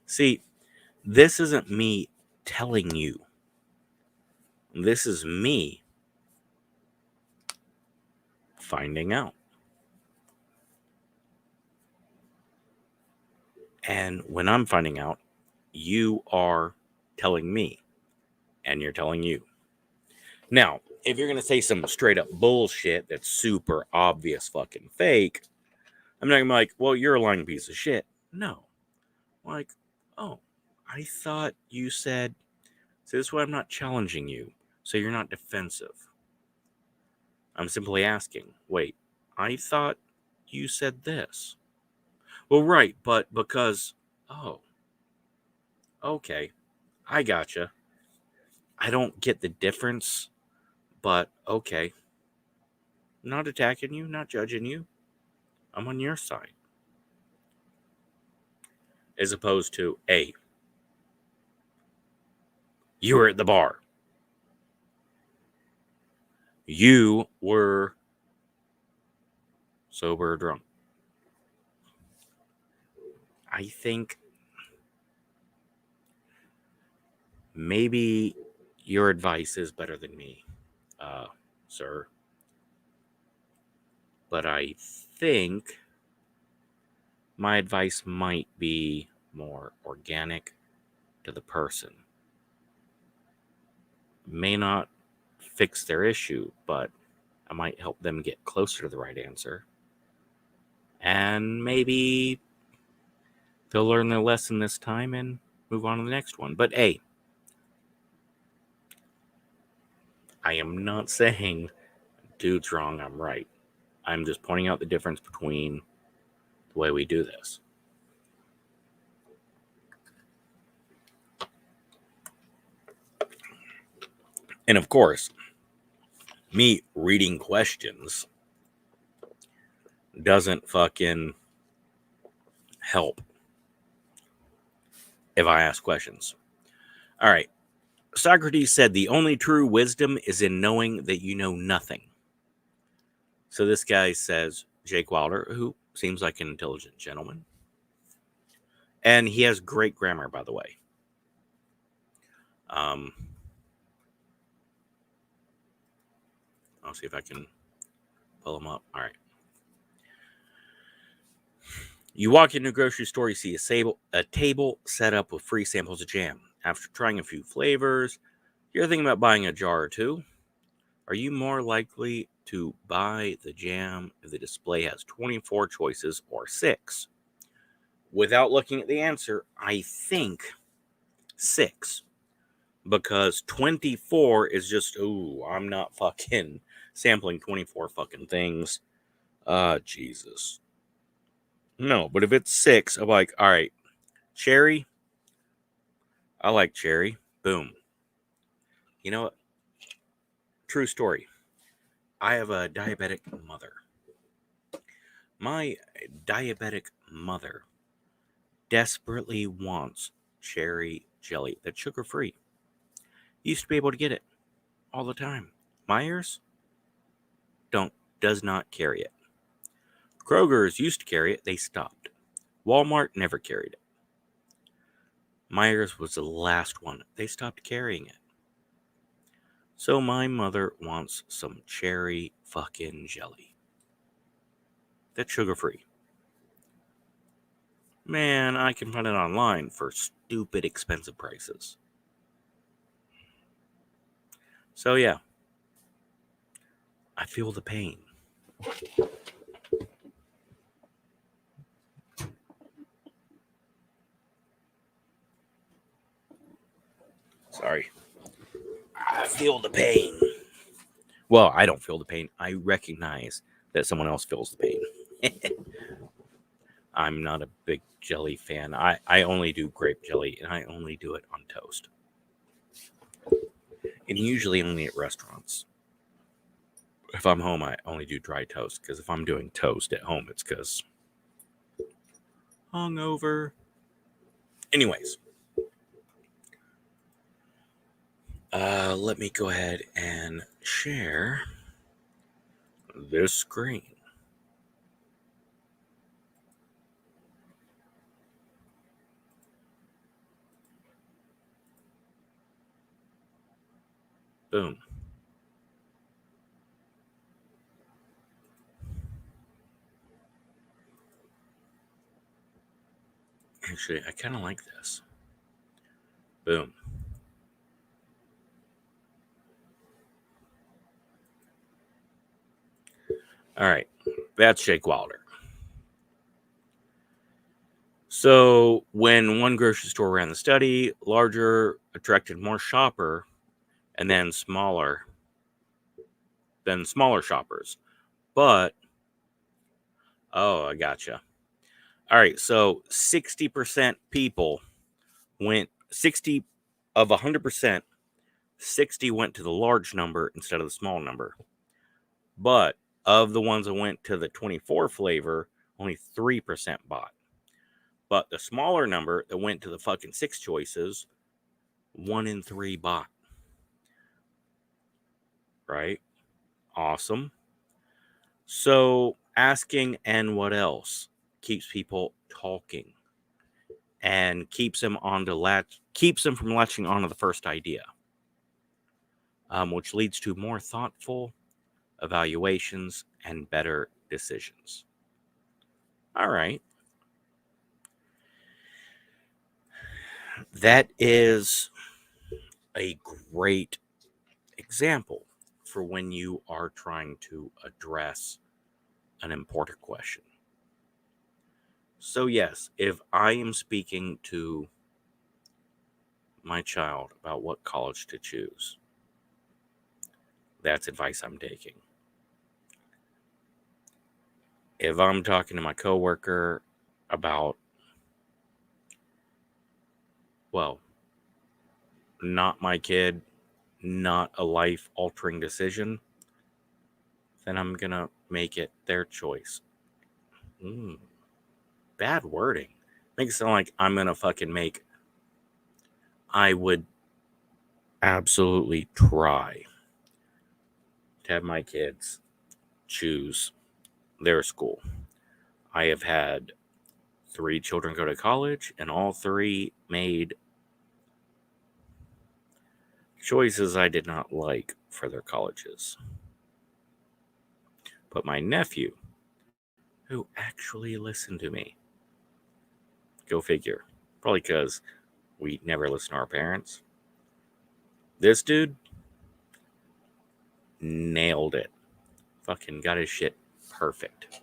See, this isn't me telling you. This is me finding out. And when I'm finding out, you are telling me and you're telling you. Now, if you're going to say some straight up bullshit that's super obvious fucking fake, I'm not going to be like, well, you're a lying piece of shit. No. Like, oh, I thought you said, so this way I'm not challenging you, so you're not defensive. I'm simply asking, wait, I thought you said this. Well, right, but because, oh, okay, I gotcha. I don't get the difference, but okay. Not attacking you, not judging you. I'm on your side. As opposed to, hey, you were at the bar. You were sober or drunk. I think maybe your advice is better than me, sir. But I think my advice might be more organic to the person. May not fix their issue, but I might help them get closer to the right answer. And maybe they'll learn their lesson this time and move on to the next one. But hey, I am not saying dude's wrong, I'm right. I'm just pointing out the difference between the way we do this. And of course, me reading questions doesn't fucking help if I ask questions. All right. Socrates said the only true wisdom is in knowing that you know nothing. So this guy says, Jake Wilder, who seems like an intelligent gentleman. And he has great grammar, by the way. I'll see if I can pull him up. All right. You walk into a grocery store, you see a table set up with free samples of jam. After trying a few flavors, you're thinking about buying a jar or two. Are you more likely to buy the jam if the display has 24 choices or 6? Without looking at the answer, I think 6. Because 24 is just, ooh, I'm not fucking sampling 24 fucking things. Jesus. No, but if it's 6, I'm like, all right, cherry. I like cherry. Boom. You know what? True story. I have a diabetic mother. My diabetic mother desperately wants cherry jelly that's sugar-free. Used to be able to get it all the time. Myers does not carry it. Kroger's used to carry it, they stopped. Walmart never carried it. Myers was the last one. They stopped carrying it. So my mother wants some cherry fucking jelly. That's sugar-free. Man, I can find it online for stupid expensive prices. So yeah, I feel the pain. Sorry. I feel the pain. Well, I don't feel the pain. I recognize that someone else feels the pain. I'm not a big jelly fan. I only do grape jelly, and I only do it on toast. And usually only at restaurants. If I'm home, I only do dry toast, because if I'm doing toast at home, it's because hungover. Anyways. Let me go ahead and share this screen. Boom. Actually, I kind of like this. Boom. All right. That's Jake Wilder. So, when one grocery store ran the study, larger attracted more shopper and then smaller shoppers. But, oh, I gotcha. All right. So, 60% people went, 60 of 100%, 60 went to the large number instead of the small number. But of the ones that went to the 24 flavor, only 3% bought. But the smaller number that went to the fucking 6 choices, 1 in 3 bought. Right? Awesome. So asking and what else keeps people talking and keeps them from latching onto the first idea, which leads to more thoughtful evaluations and better decisions. All right. That is a great example for when you are trying to address an important question. So yes, if I am speaking to my child about what college to choose, that's advice I'm taking. If I'm talking to my coworker about, well, not my kid, not a life-altering decision, then I'm gonna make it their choice. Bad wording. Makes it sound like I'm gonna I would absolutely try to have my kids choose their school. I have had 3 children go to college, and all 3 made choices I did not like for their colleges. But my nephew, who actually listened to me, go figure, probably because we never listen to our parents, this dude nailed it. Fucking got his shit perfect.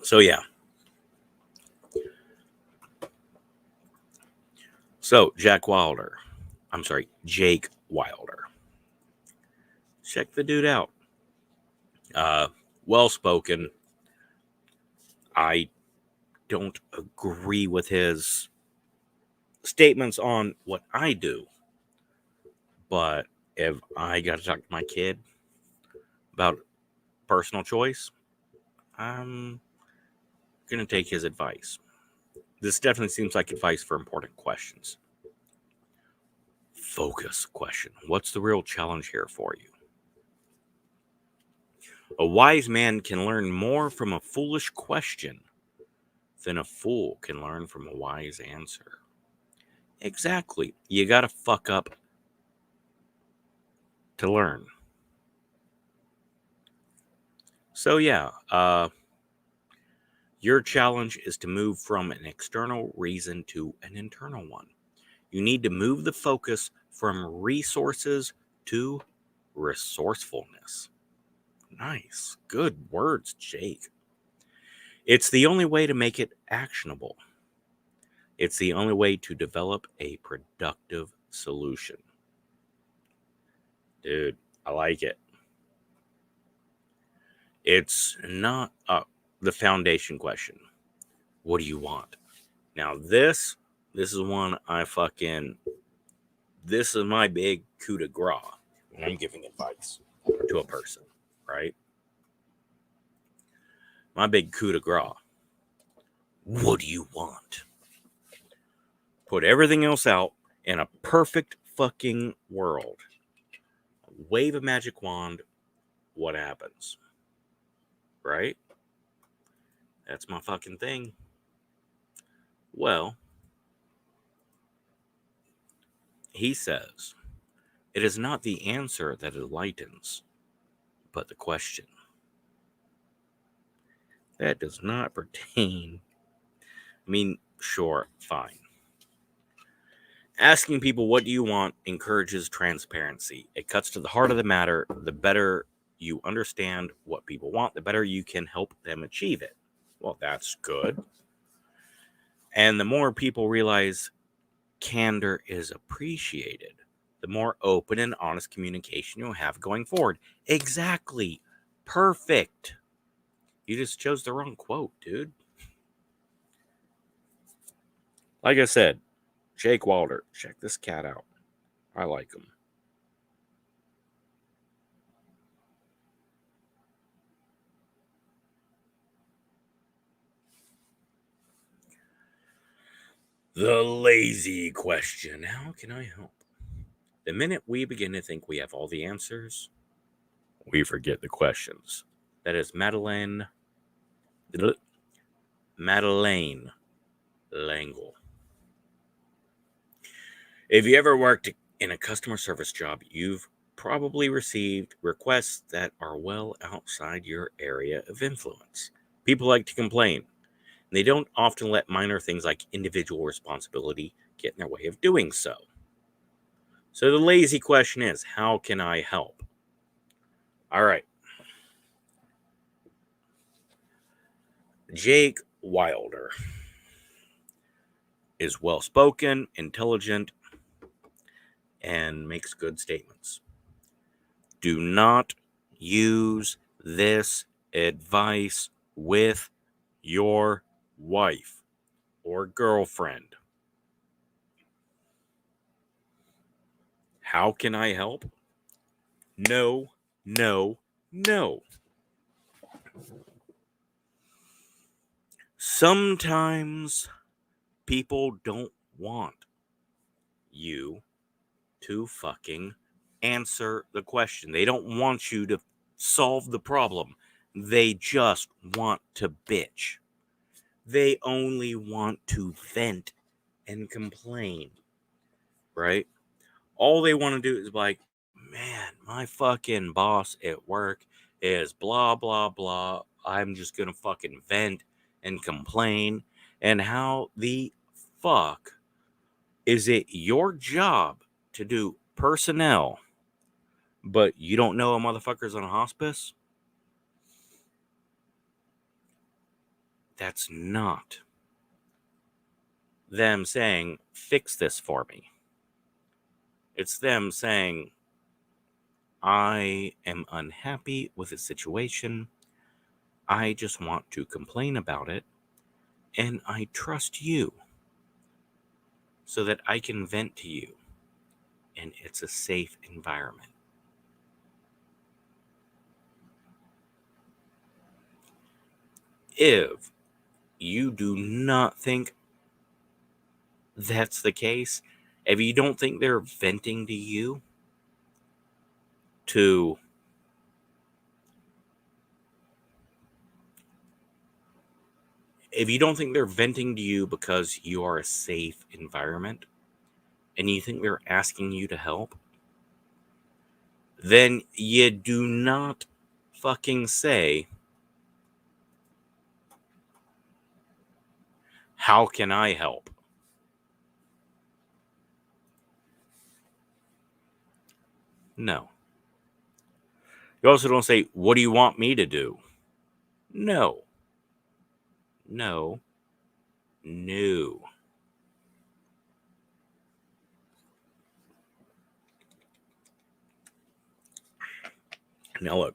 So yeah. So Jake Wilder. Check the dude out. Well spoken. I don't agree with his statements on what I do. But if I got to talk to my kid about personal choice, I'm going to take his advice. This definitely seems like advice for important questions. Focus question. What's the real challenge here for you? A wise man can learn more from a foolish question than a fool can learn from a wise answer. Exactly. You gotta fuck up to learn. So yeah, your challenge is to move from an external reason to an internal one. You need to move the focus from resources to resourcefulness. Nice. Good words, Jake. It's the only way to make it actionable. It's the only way to develop a productive solution. Dude, I like it. It's not the foundation question. What do you want? Now this is one this is my big coup de grace when I'm giving advice to a person, right? My big coup de grace. What do you want? Put everything else out in a perfect fucking world. Wave a magic wand, what happens? Right? That's my fucking thing. Well, he says, it is not the answer that enlightens, but the question. That does not pertain. I mean, sure, fine. Asking people what do you want encourages transparency. It cuts to the heart of the matter. The better you understand what people want, the better you can help them achieve it. Well, that's good. And the more people realize candor is appreciated, the more open and honest communication you'll have going forward. Exactly. Perfect. You just chose the wrong quote, dude. Like I said, Jake Wilder, check this cat out. I like him. The lazy question. How can I help? The minute we begin to think we have all the answers, we forget the questions. That is Madeleine L'Engle. If you ever worked in a customer service job, you've probably received requests that are well outside your area of influence. People like to complain, and they don't often let minor things like individual responsibility get in their way of doing so. So the lazy question is, how can I help? All right. Jake Wilder is well-spoken, intelligent, and makes good statements. Do not use this advice with your wife or girlfriend. How can I help? No, no, no. Sometimes people don't want you to fucking answer the question. They don't want you to solve the problem. They just want to bitch. They only want to vent and complain, right? All they want to do is like, man, my fucking boss at work is blah, blah, blah. I'm just going to fucking vent and complain. And how the fuck is it your job to do personnel, but you don't know a motherfucker's on a hospice? That's not them saying, fix this for me. It's them saying, I am unhappy with the situation. I just want to complain about it. And I trust you so that I can vent to you, and it's a safe environment. If you do not think that's the case, if you don't think they're venting to you to if you don't think they're venting to you because you are a safe environment and you think they're asking you to help, then you do not fucking say, "How can I help?" No. You also don't say, "What do you want me to do?" No. No. No. Now look,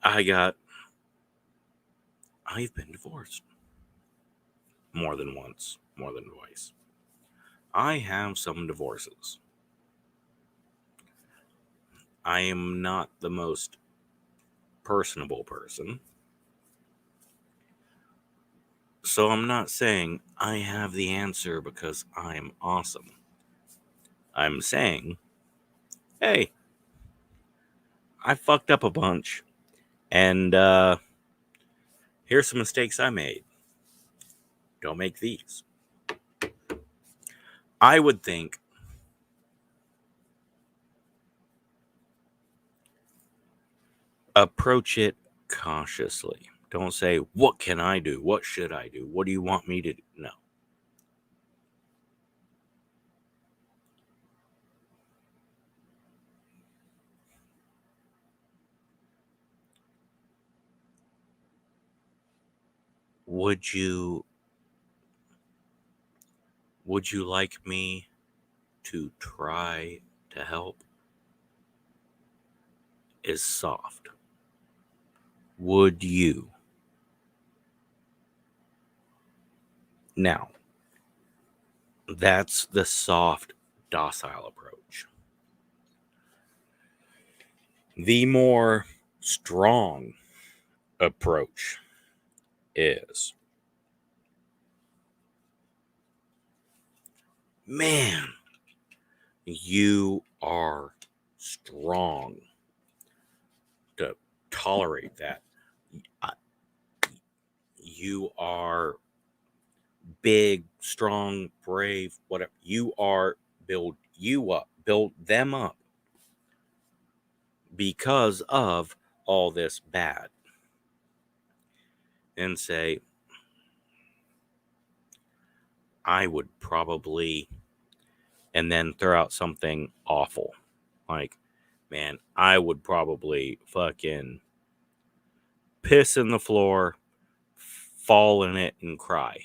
I've been divorced more than once, more than twice. I have some divorces. I am not the most personable person. So I'm not saying I have the answer because I'm awesome. I'm saying, hey, I fucked up a bunch, and here's some mistakes I made. Don't make these. I would think approach it cautiously. Don't say, what can I do? What should I do? What do you want me to do? No. Would you like me to try to help? Is soft. Would you? Now, that's the soft, docile approach. The more strong approach is, man, you are strong to tolerate that. You are big, strong, brave, whatever. You are build you up, build them up because of all this bad. And say, I would probably, and then throw out something awful. Like, man, I would probably fucking piss in the floor, fall in it, and cry.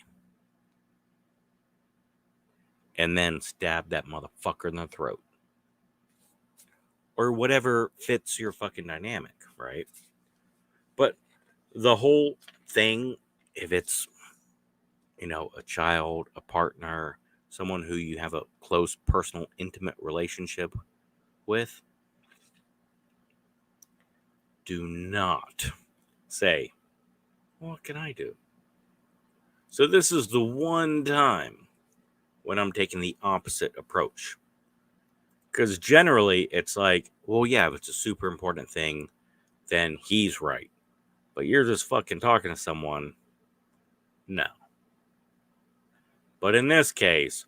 And then stab that motherfucker in the throat. Or whatever fits your fucking dynamic, right? But the whole thing, if it's, a child, a partner, someone who you have a close, personal, intimate relationship with, do not say, what can I do? So this is the one time when I'm taking the opposite approach. Because generally it's like, well, yeah, if it's a super important thing, then he's right. But you're just fucking talking to someone. No. But in this case,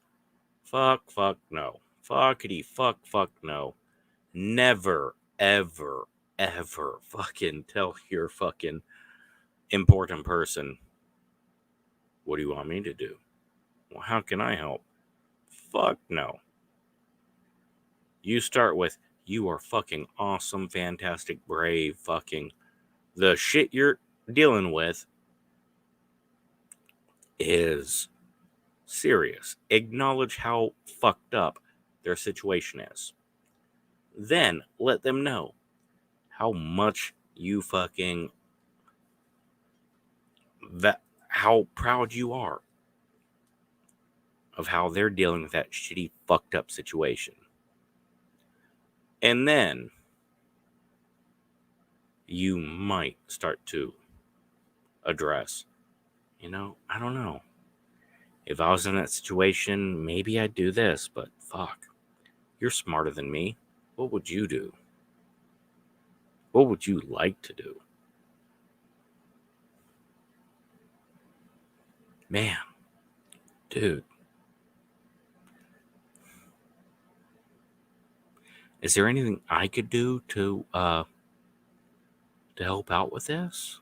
fuck, no. Fuckity, fuck, no. Never, ever, ever fucking tell your fucking important person, what do you want me to do? Well, how can I help? Fuck no. You start with, you are fucking awesome, fantastic, brave, fucking. The shit you're dealing with is serious. Acknowledge how fucked up their situation is. Then let them know how much you fucking how proud you are of how they're dealing with that shitty, fucked up situation. And then you might start to address, I don't know. If I was in that situation, maybe I'd do this, but fuck, you're smarter than me. What would you do? What would you like to do? Man, dude. Is there anything I could do to help out with this?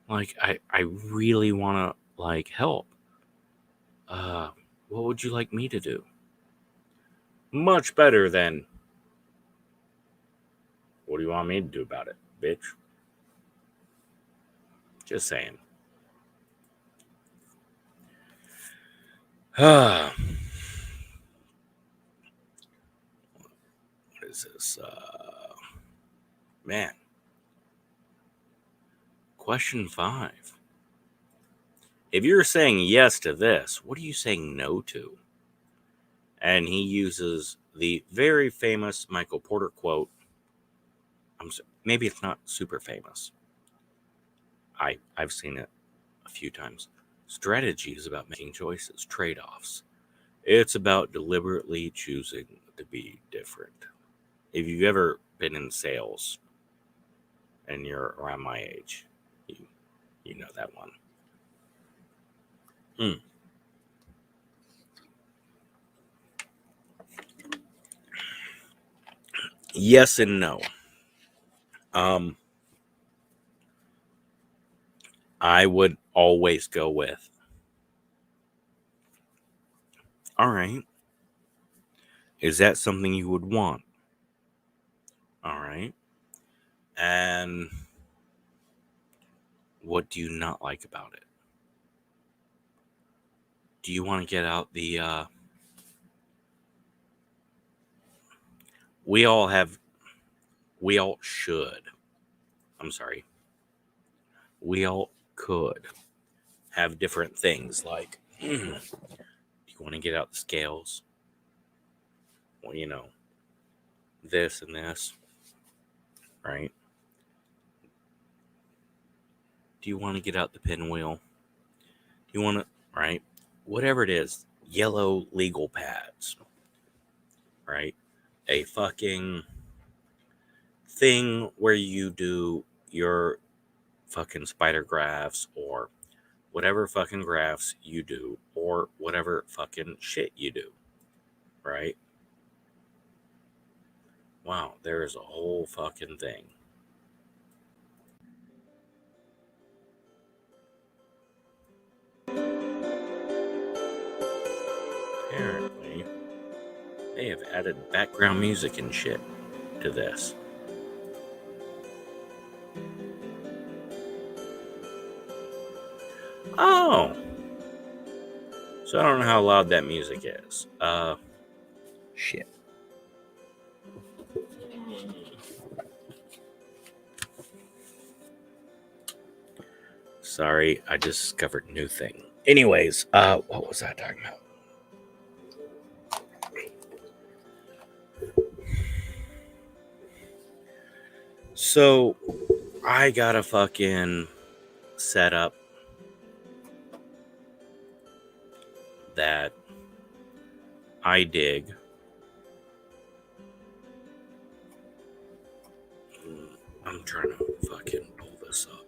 Like, I really want to, like, help. What would you like me to do? Much better than, what do you want me to do about it, bitch? Just saying. What is this? Man. Question 5. If you're saying yes to this, what are you saying no to? And he uses the very famous Michael Porter quote. Maybe it's not super famous. I've seen it a few times. Strategy is about making choices, trade-offs. It's about deliberately choosing to be different. If you've ever been in sales and you're around my age, you know that one. Yes and no. I would always go with, all right, is that something you would want? All right. And what do you not like about it? Do you want to get out the, we all should, I'm sorry, we all could have different things like, do you want to get out the scales? Well, this and this, right? Do you want to get out the pinwheel? Do you want to, right? Whatever it is, yellow legal pads, right? A fucking thing where you do your fucking spider graphs or whatever fucking graphs you do or whatever fucking shit you do, right? Wow, there is a whole fucking thing. Apparently, they have added background music and shit to this. Oh! So I don't know how loud that music is. Shit. Sorry, I just discovered a new thing. Anyways, what was I talking about? So, I gotta fucking set up that I dig. I'm trying to fucking pull this up.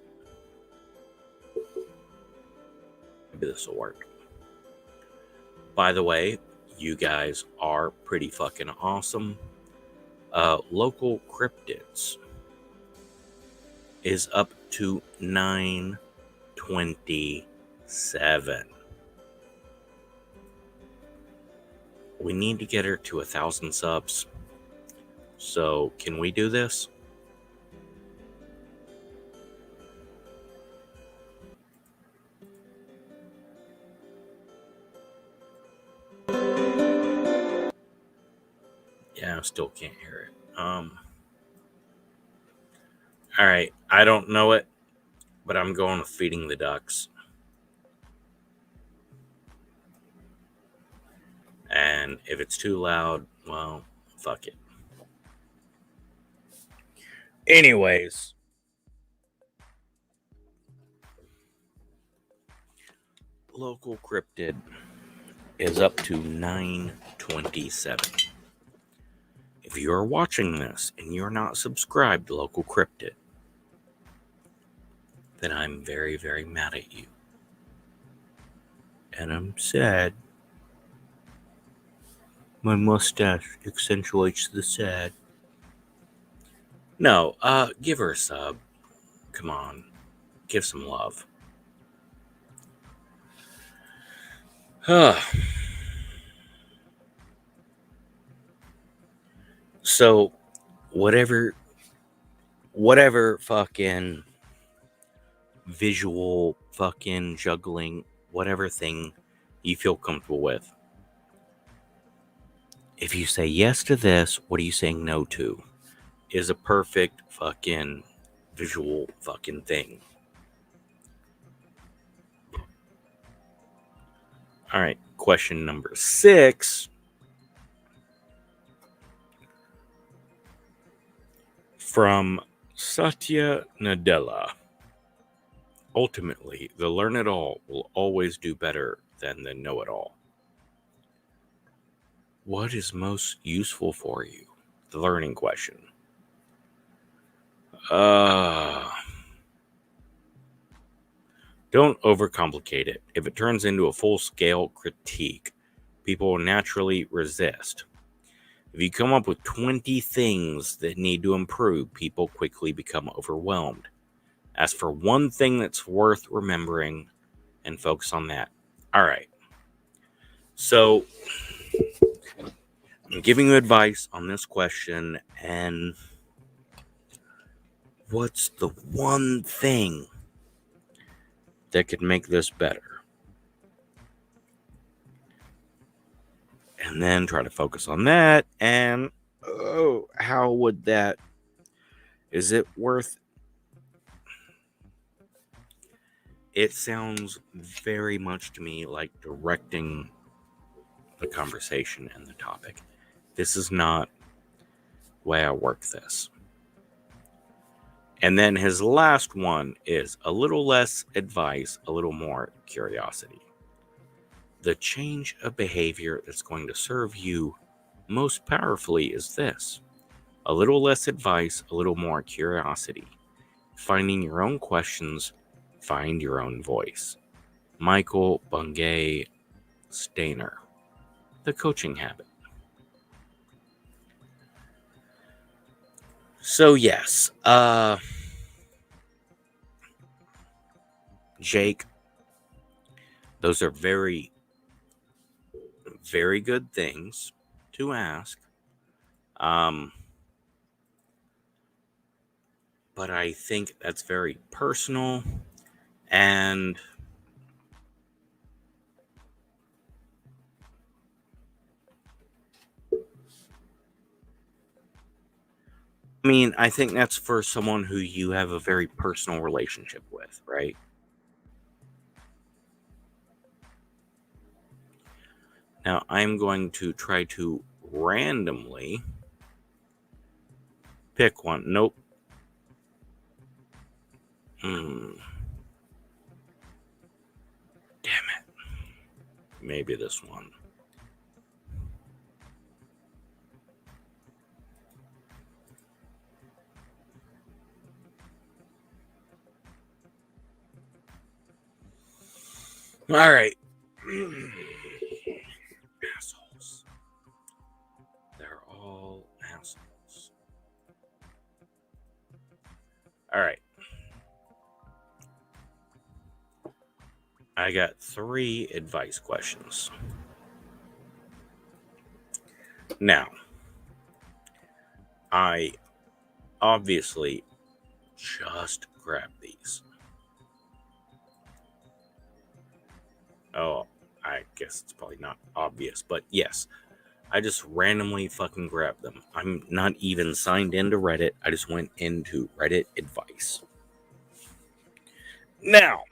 Maybe this will work. By the way, you guys are pretty fucking awesome. Local cryptids is up to 927. We need to get her to 1,000 subs. So, can we do this? Yeah, I still can't hear it. All right, I don't know it, but I'm going with feeding the ducks. And if it's too loud, well, fuck it. Anyways, local cryptid is up to 927. If you're watching this and you're not subscribed to Local Cryptid, then I'm very, very mad at you. And I'm sad. My mustache accentuates the sad. No, give her a sub. Come on. Give some love. So, whatever fucking visual fucking juggling, whatever thing you feel comfortable with. If you say yes to this, what are you saying no to? Is a perfect fucking visual fucking thing. All right, question number 6. From Satya Nadella. Ultimately, the learn-it-all will always do better than the know-it-all. What is most useful for you? The learning question. Don't overcomplicate it. If it turns into a full-scale critique, people will naturally resist. If you come up with 20 things that need to improve, people quickly become overwhelmed. Ask for one thing that's worth remembering and focus on that. All right. So, I'm giving you advice on this question, and what's the one thing that could make this better? And then try to focus on that, and how would that, is it worth? It sounds very much to me like directing the conversation and the topic. This is not the way I work this. And then his last one is a little less advice, a little more curiosity. The change of behavior that's going to serve you most powerfully is this: a little less advice, a little more curiosity. Finding your own questions, find your own voice. Michael Bungay Stainer. The Coaching Habit. So yes, Jake, those are very, very good things to ask. But I think that's very personal, and I mean, I think that's for someone who you have a very personal relationship with, right? Now, I'm going to try to randomly pick one. Nope. Damn it. Maybe this one. All right. Assholes. They're all assholes. All right. I got 3 advice questions. Now, I obviously just grabbed these. Oh, I guess it's probably not obvious, but yes, I just randomly fucking grabbed them. I'm not even signed into Reddit. I just went into Reddit advice. Now,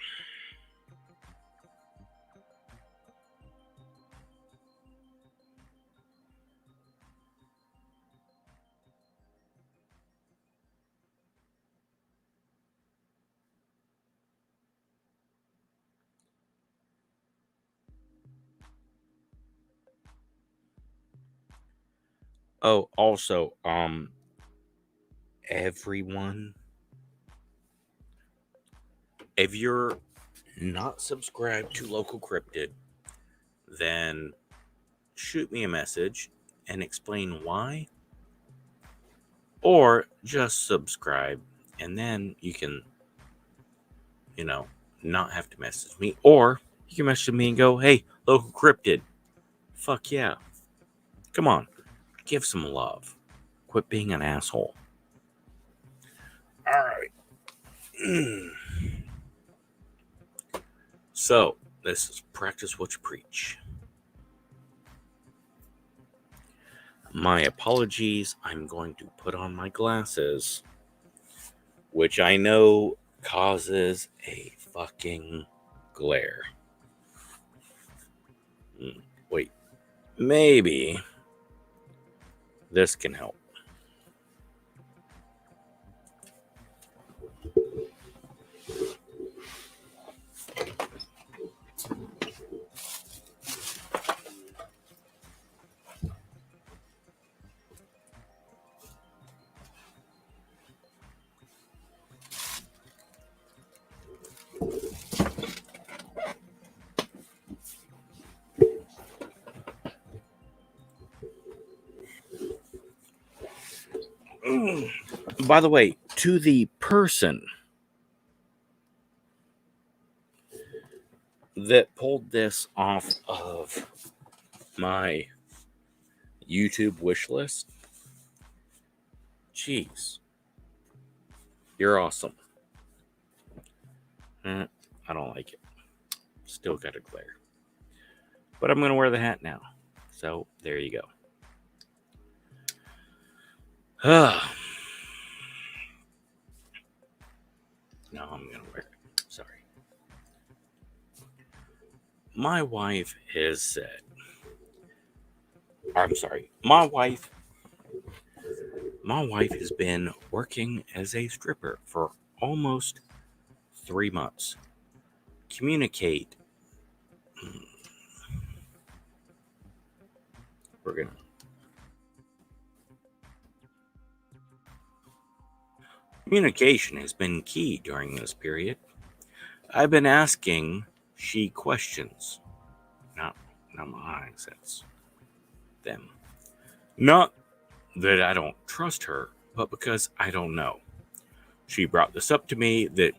oh, also, everyone, if you're not subscribed to Local Cryptid, then shoot me a message and explain why, or just subscribe, and then you can, not have to message me, or you can message me and go, hey, Local Cryptid, fuck yeah, come on, give some love, quit being an asshole. All right. So, this is practice what you preach. My apologies, I'm going to put on my glasses, which I know causes a fucking glare. Wait, maybe this can help. By the way, to the person that pulled this off of my YouTube wish list, jeez, you're awesome. I don't like it. Still got a glare. But I'm going to wear the hat now. So, there you go. No, I'm going to wear it. Sorry. My wife has said, I'm sorry, my wife has been working as a stripper for almost 3 months. Communicate. We're going to. Communication has been key during this period. I've been asking she questions. Not my eyes, that's them. Not that I don't trust her, but because I don't know. She brought this up to me that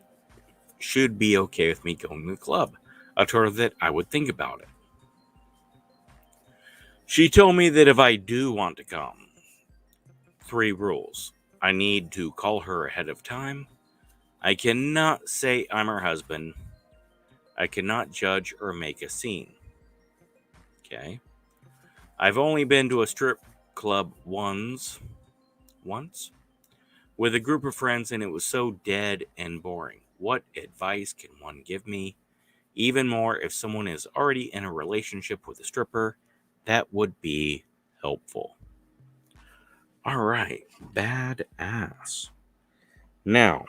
should be okay with me going to the club. I told her that I would think about it. She told me that if I do want to come, 3 rules. I need to call her ahead of time. I cannot say I'm her husband. I cannot judge or make a scene. Okay. I've only been to a strip club once with a group of friends, and it was so dead and boring. What advice can one give me? Even more, if someone is already in a relationship with a stripper, that would be helpful. All right, badass. Now,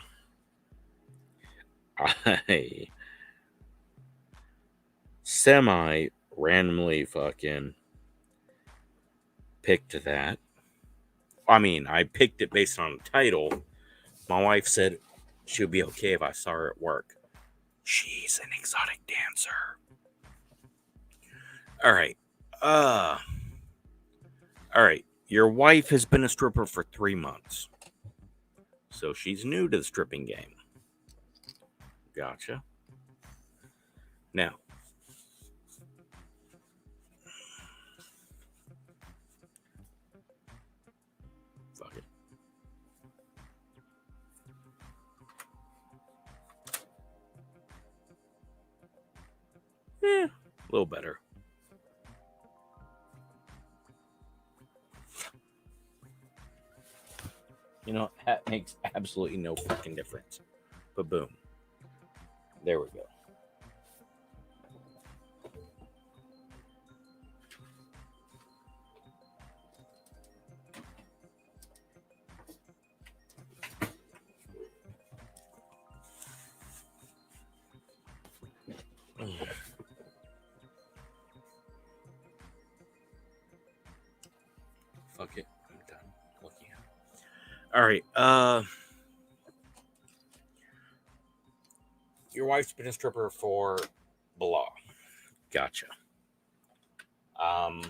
I semi-randomly fucking picked that. I mean, I picked it based on the title. My wife said she would be okay if I saw her at work. She's an exotic dancer. All right. All right. Your wife has been a stripper for 3 months. So she's new to the stripping game. Gotcha. Now, fuck it. A little better. That makes absolutely no fucking difference. But boom. There we go. Fuck it. I'm done looking at it. All right. Your wife's been a stripper for blah. Gotcha. Um.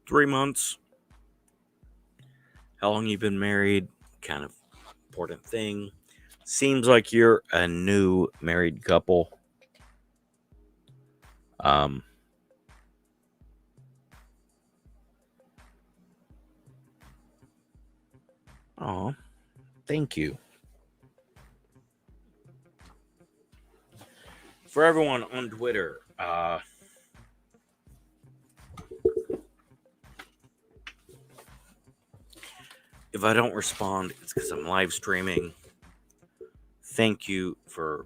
3 months. How long you been married? Kind of important thing. Seems like you're a new married couple. Oh, thank you. For everyone on Twitter, if I don't respond, it's because I'm live streaming. Thank you for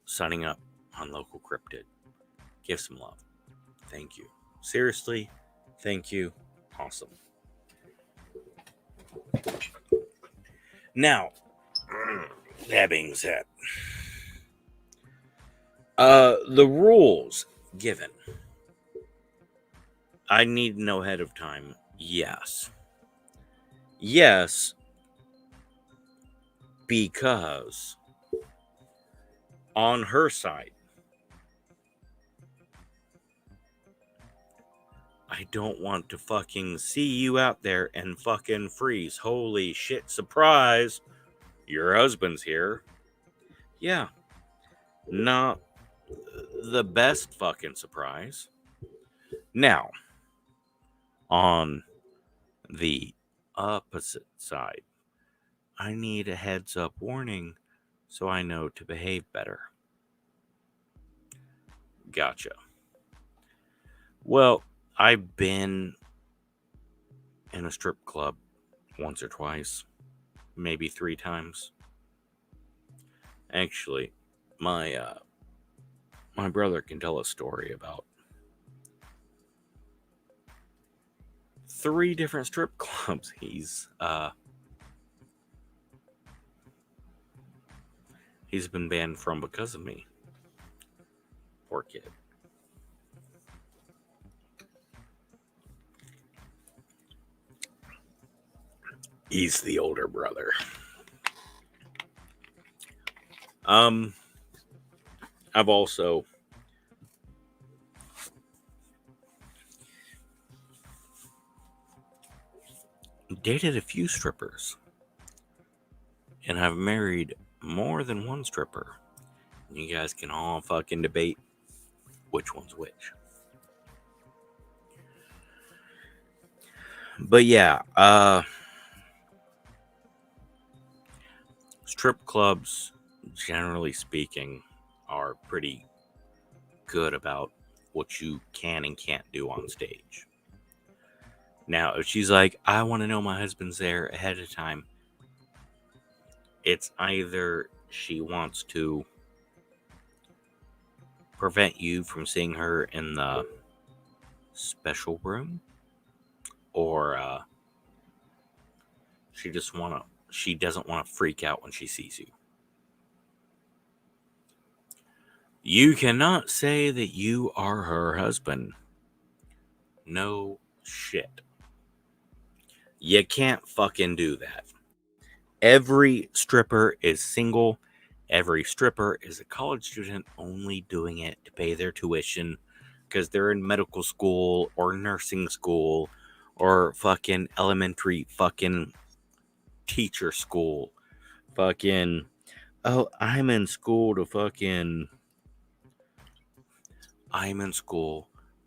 signing up on Local Cryptid. Give some love. Thank you. Seriously, thank you. Awesome. Now, that being said, the rules given. I need to know ahead of time. Yes. Yes, because on her side, I don't want to fucking see you out there and fucking freeze. Holy shit, surprise! Your husband's here. Yeah. Not the best fucking surprise. Now, on the opposite side, I need a heads up warning so I know to behave better. Gotcha. Well, I've been in a strip club once or twice, maybe 3 times. Actually, my brother can tell a story about 3 different strip clubs he's been banned from because of me. Poor kid. He's the older brother. I've also dated a few strippers, and I've married more than one stripper. You guys can all fucking debate which one's which. But yeah, strip clubs, generally speaking, are pretty good about what you can and can't do on stage. Now, if she's like, I want to know my husband's there ahead of time, it's either she wants to prevent you from seeing her in the special room, or she doesn't want to freak out when she sees you. You cannot say that you are her husband. No shit. You can't fucking do that. Every stripper is single. Every stripper is a college student only doing it to pay their tuition because they're in medical school or nursing school or fucking elementary fucking teacher school. Fucking, oh, I'm in school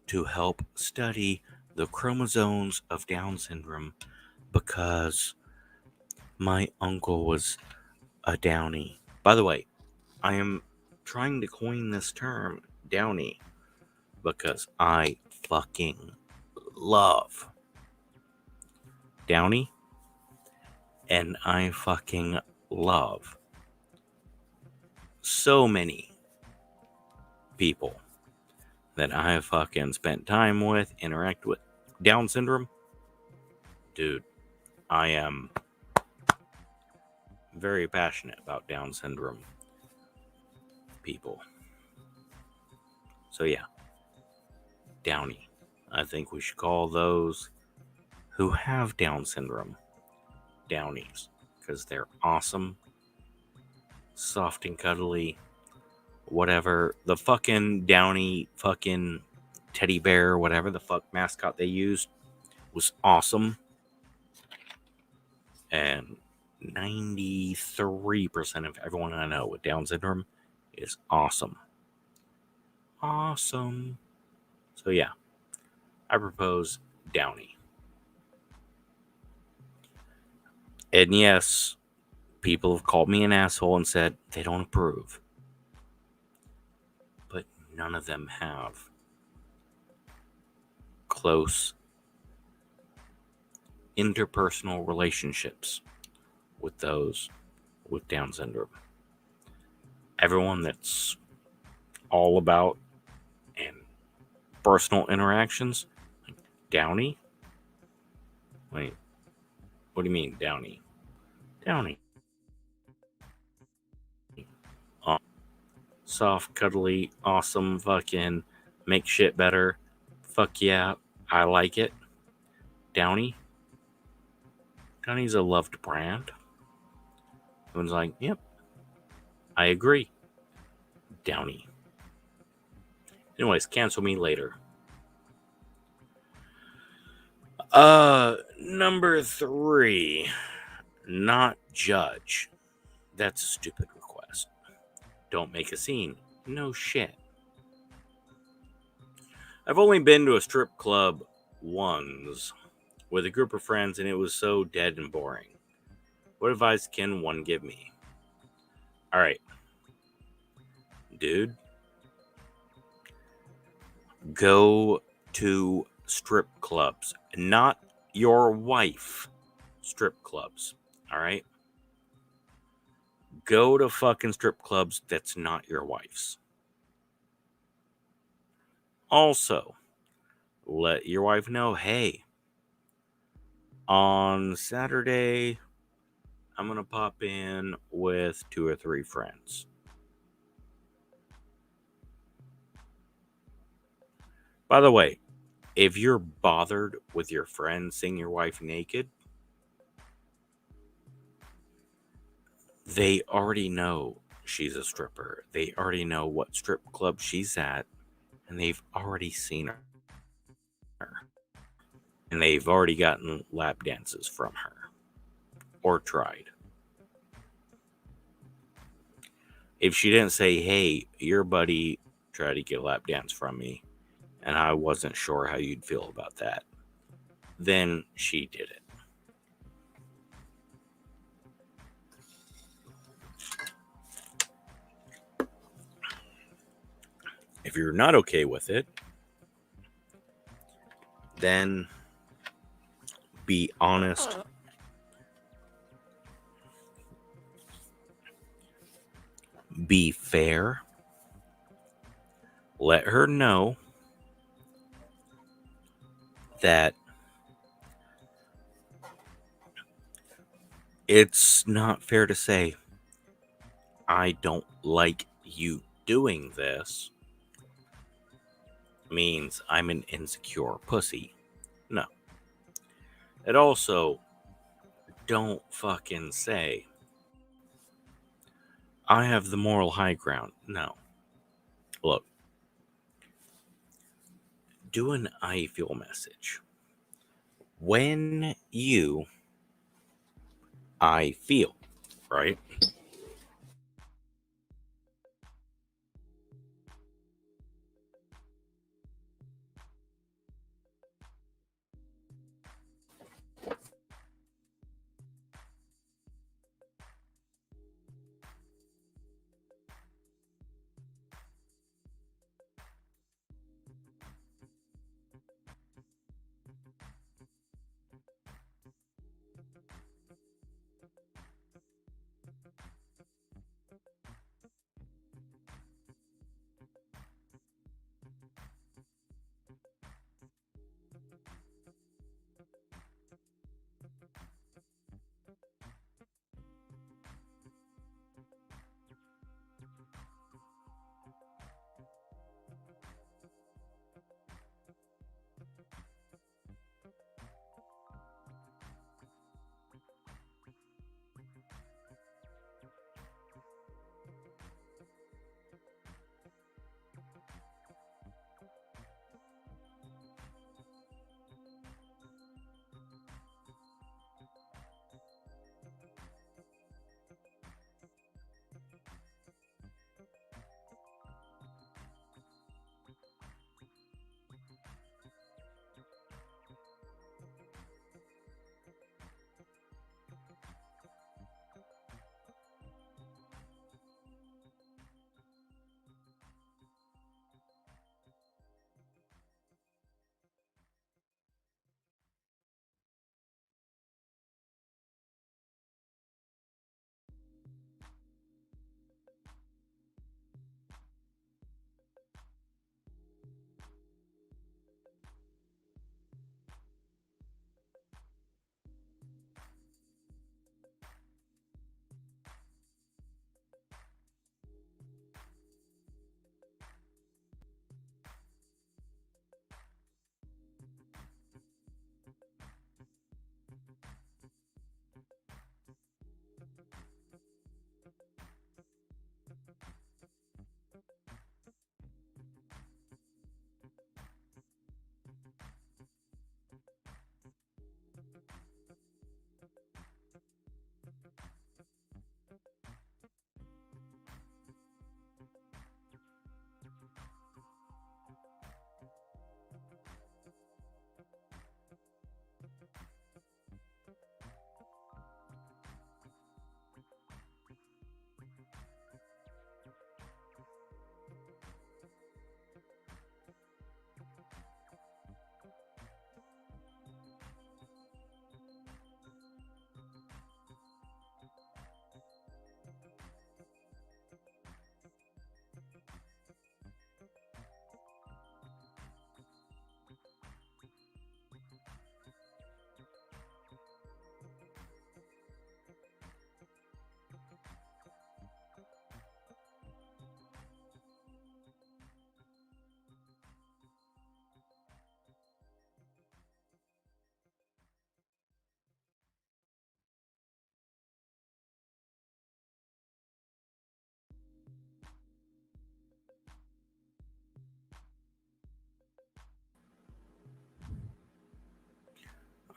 to help study the chromosomes of Down syndrome because my uncle was a Downy. By the way, I am trying to coin this term, Downy, because I fucking love Downy, and I fucking love so many people that I have fucking spent time with, interact with. Down syndrome, dude, I am very passionate about Down syndrome people. So yeah, Downy. I think we should call those who have Down syndrome Downies, because they're awesome, soft and cuddly, whatever. The fucking Downy fucking teddy bear, whatever the fuck mascot they used, was awesome. And 93% of everyone I know with Down syndrome is awesome. Awesome. So yeah, I propose Downy. And yes, people have called me an asshole and said they don't approve. But none of them have close interpersonal relationships with those with Down syndrome. Everyone that's all about and personal interactions, like Downy. Wait, what do you mean, Downy? Downy. Soft, cuddly, awesome, fucking make shit better. Fuck yeah, I like it. Downy. Downy's a loved brand. Everyone's like, yep, I agree. Downy. Anyways, cancel me later. Number 3, not judge. That's a stupid request. Don't make a scene. No shit. I've only been to a strip club once with a group of friends, and it was so dead and boring. What advice can one give me? Alright, dude. Go to strip clubs. Not your wife strip clubs. Alright? Go to fucking strip clubs that's not your wife's. Also, let your wife know, hey, on Saturday, I'm going to pop in with 2 or 3 friends. By the way, if you're bothered with your friends seeing your wife naked, they already know she's a stripper. They already know what strip club she's at, and they've already seen her. And they've already gotten lap dances from her or tried. If she didn't say, hey, your buddy tried to get a lap dance from me, and I wasn't sure how you'd feel about that, then she did it. If you're not okay with it, then be honest. Be fair. Let her know that it's not fair to say, I don't like you doing this, means I'm an insecure pussy. No. It also, don't fucking say, I have the moral high ground. No. Look, do an I feel message. When you, I feel, right?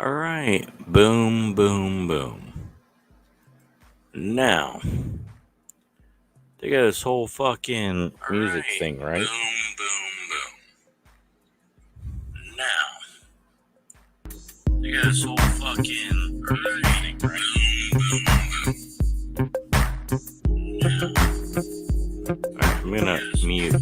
Alright, boom, boom, boom. Now, they got this whole fucking music thing, right? Boom, boom, boom. Now, they got this whole fucking thing, right? Alright, I'm gonna mute.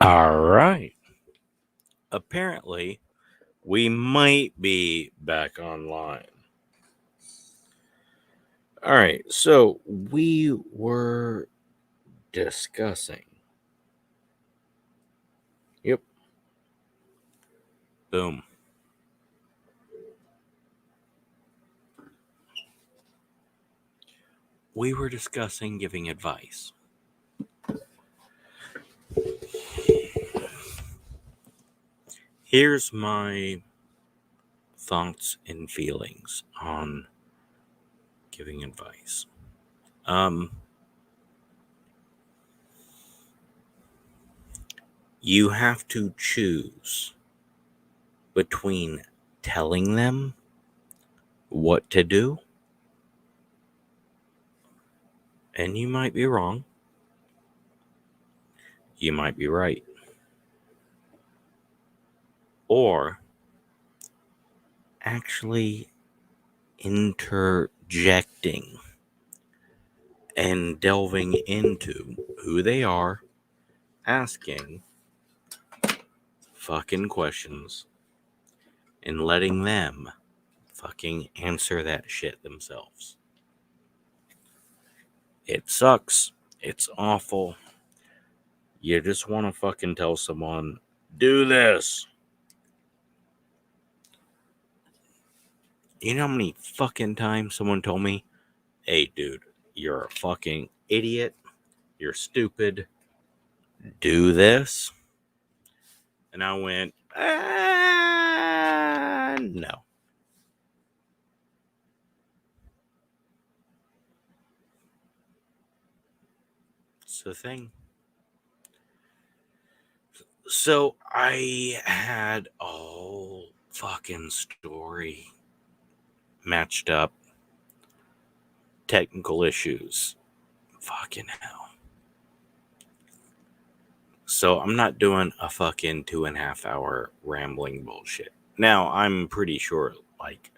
All right. Apparently, we might be back online. All right. So we were discussing. Yep. Boom. We were discussing giving advice. Here's my thoughts and feelings on giving advice. You have to choose between telling them what to do, and you might be wrong, you might be right, or actually interjecting and delving into who they are, asking fucking questions, and letting them fucking answer that shit themselves. It sucks. It's awful. You just want to fucking tell someone, do this. You know how many fucking times someone told me, hey, dude, you're a fucking idiot. You're stupid. Do this. And I went, no. It's the thing. So I had a whole fucking story matched up. Technical issues. Fucking hell. So I'm not doing a fucking 2.5 hour rambling bullshit. Now, I'm pretty sure like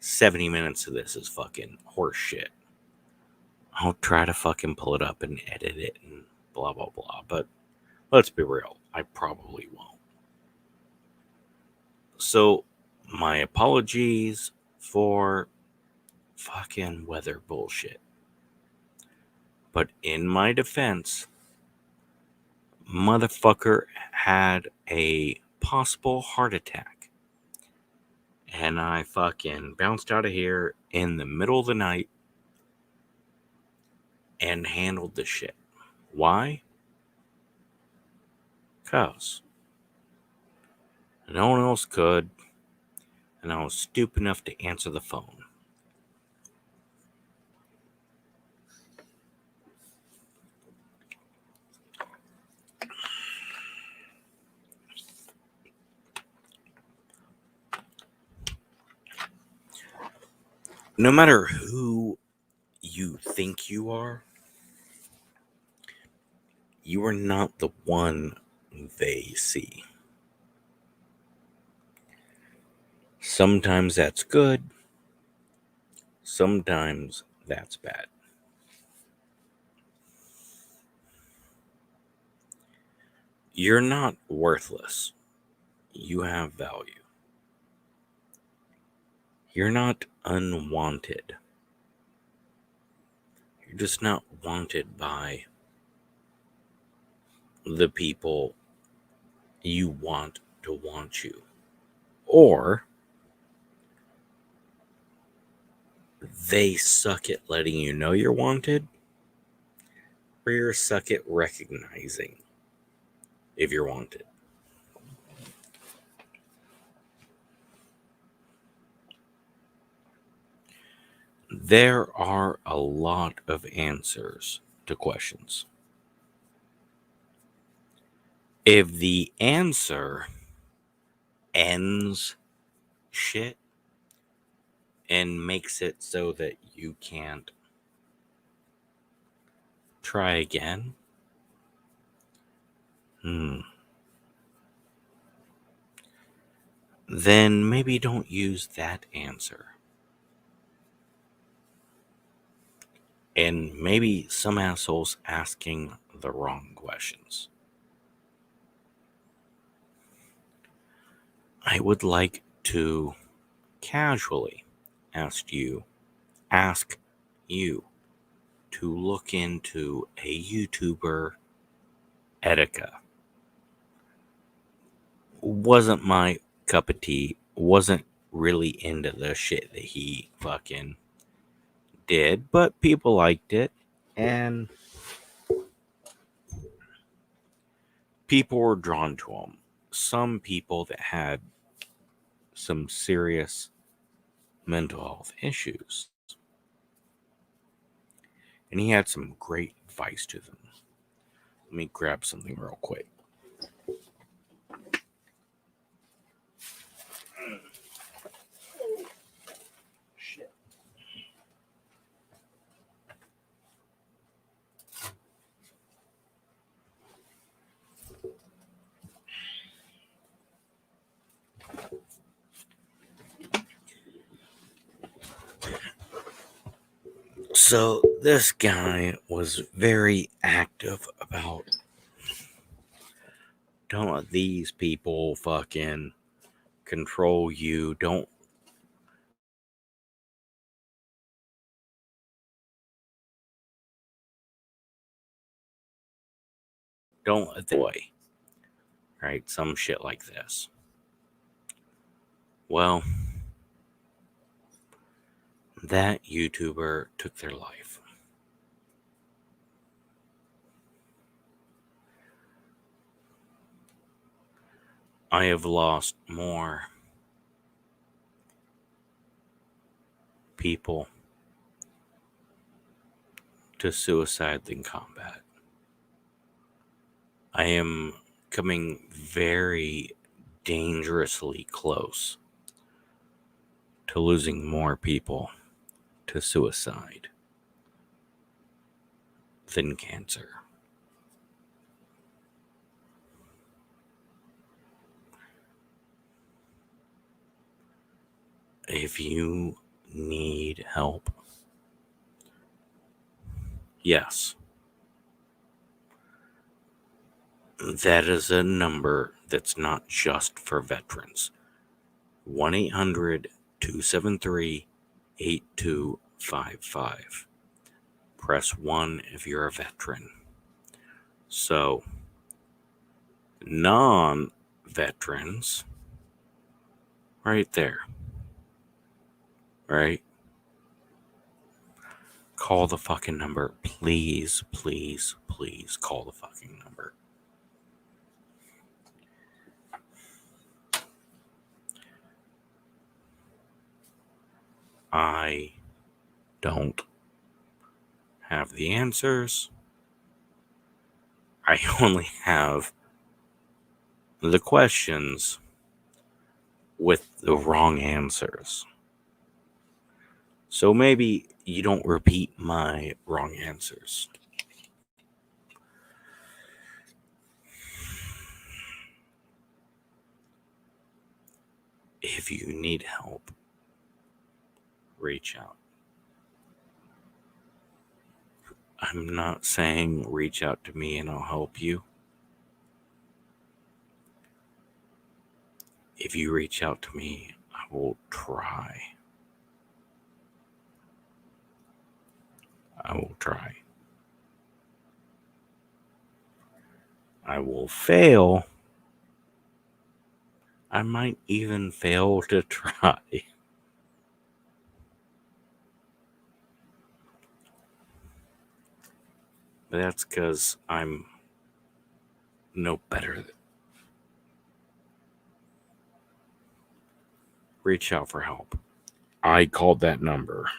70 minutes of this is fucking horse shit. I'll try to fucking pull it up and edit it and blah, blah, blah. But let's be real, I probably won't. So, my apologies for fucking weather bullshit. But in my defense, motherfucker had a possible heart attack. And I fucking bounced out of here in the middle of the night and handled the shit. Why? Because no one else could, and I was stupid enough to answer the phone. No matter who you think you are not the one they see. Sometimes that's good, sometimes that's bad. You're not worthless. You have value. You're not unwanted. You're just not wanted by the people you want to want you. Or they suck at letting you know you're wanted, or you suck at recognizing if you're wanted. There are a lot of answers to questions. If the answer ends shit and makes it so that you can't try again, then maybe don't use that answer. And maybe some asshole's asking the wrong questions. I would like to casually ask you to look into a YouTuber, Etika. Wasn't my cup of tea. Wasn't really into the shit that he fucking did, but people liked it, and people were drawn to him. Some people that had some serious mental health issues, and he had some great advice to them. Let me grab something real quick. Shit. So this guy was very active about, don't let these people fucking control you. Don't let the boy. Right? Some shit like this. Well, that YouTuber took their life. I have lost more people to suicide than combat. I am coming very dangerously close to losing more people to suicide than cancer. If you need help, yes, that is a number that's not just for veterans. 1-800-273-8255. Press 1 if you're a veteran. So, non-veterans, right there, right? Call the fucking number. Please, please, please call the fucking number. I don't have the answers. I only have the questions with the wrong answers. So maybe you don't repeat my wrong answers. If you need help, reach out. I'm not saying reach out to me and I'll help you. If you reach out to me, I will try. I will try. I will fail. I might even fail to try. But that's because I'm no better. Reach out for help. I called that number.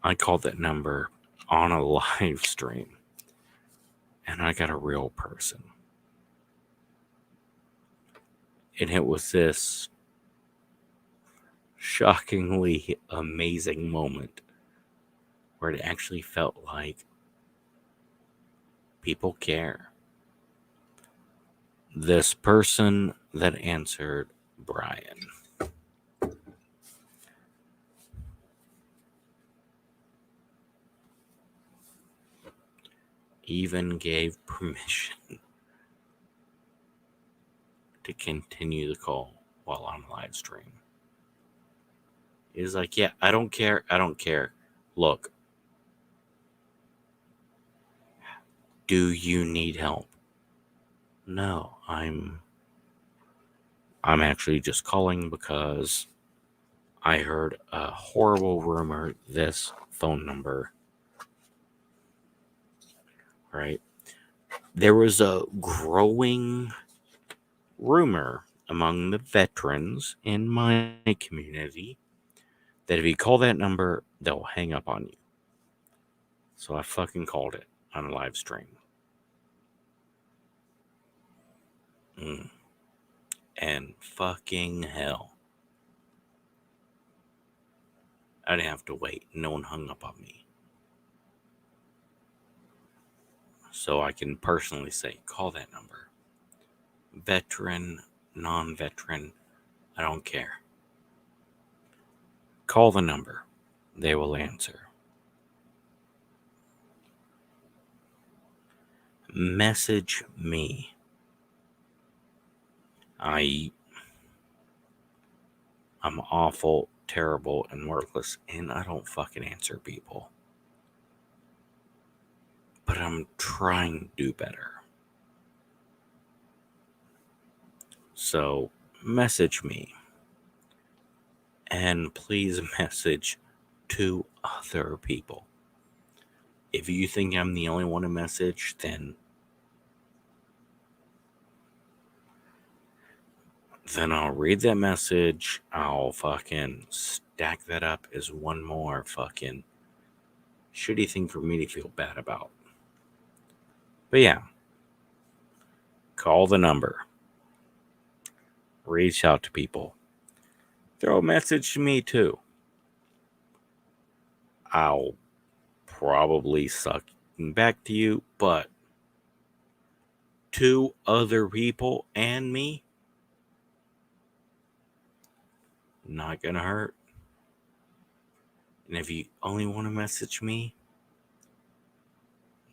I called that number on a live stream. And I got a real person. And it was this shockingly amazing moment where it actually felt like people care. This person that answered, Brian, even gave permission to continue the call while on live stream. He's like, yeah, I don't care. Look, do you need help? No, I'm actually just calling because I heard a horrible rumor this phone number, right? There was a growing rumor among the veterans in my community that if you call that number, they'll hang up on you. So I fucking called it on a live stream. And fucking hell, I didn't have to wait. No one hung up on me. So I can personally say, call that number. Veteran, non-veteran, I don't care. Call the number. They will answer. Message me. I'm awful, terrible, and worthless, and I don't fucking answer people. But I'm trying to do better. So, message me. And please message 2 other people. If you think I'm the only one to message, then I'll read that message. I'll fucking stack that up as one more fucking shitty thing for me to feel bad about. But yeah, call the number. Reach out to people. Throw a message to me too. I'll probably suck back to you, but 2 other people and me, not gonna hurt. And if you only want to message me,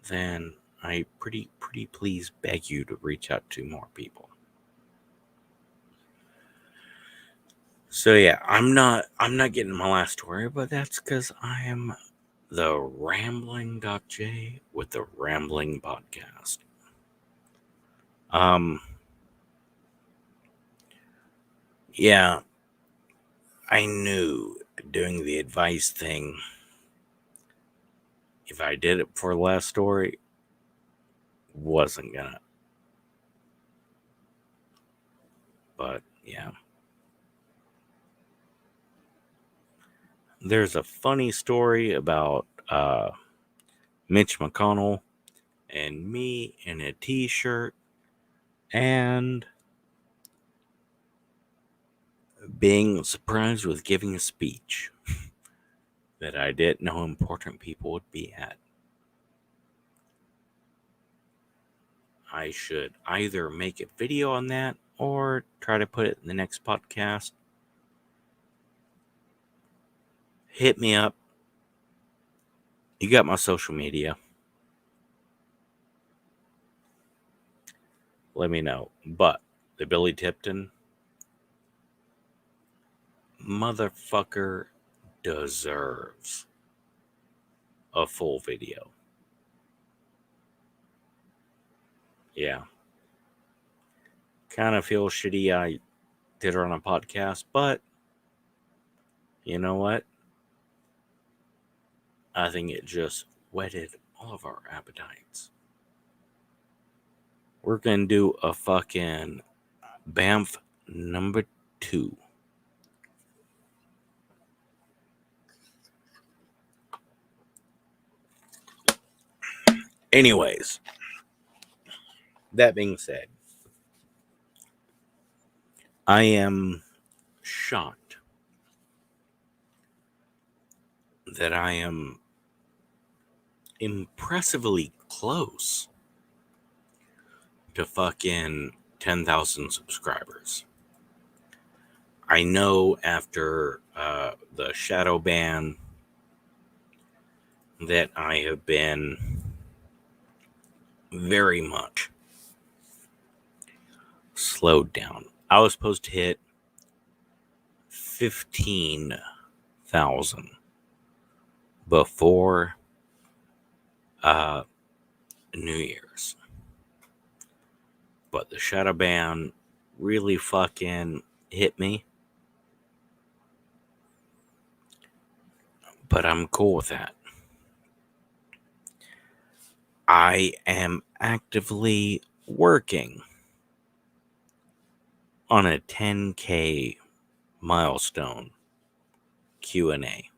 then I pretty please beg you to reach out to more people. So yeah, I'm not getting my last story, but that's because I am the Rambling.J with the Rambling Podcast. Yeah, I knew doing the advice thing, if I did it for the last story, wasn't gonna. But yeah. There's a funny story about Mitch McConnell and me in a t-shirt and being surprised with giving a speech that I didn't know important people would be at. I should either make a video on that or try to put it in the next podcast. Hit me up. You got my social media. Let me know. But the Billy Tipton motherfucker deserves a full video. Yeah. Kind of feel shitty I did it on a podcast, but you know what? I think it just whetted all of our appetites. We're going to do a fucking Banff number 2. Anyways, that being said, I am shocked that I am impressively close to fucking 10,000 subscribers. I know after the shadow ban that I have been very much slowed down. I was supposed to hit 15,000 before New Year's. But the shadow ban really fucking hit me. But I'm cool with that. I am actively working on a 10K milestone Q&A.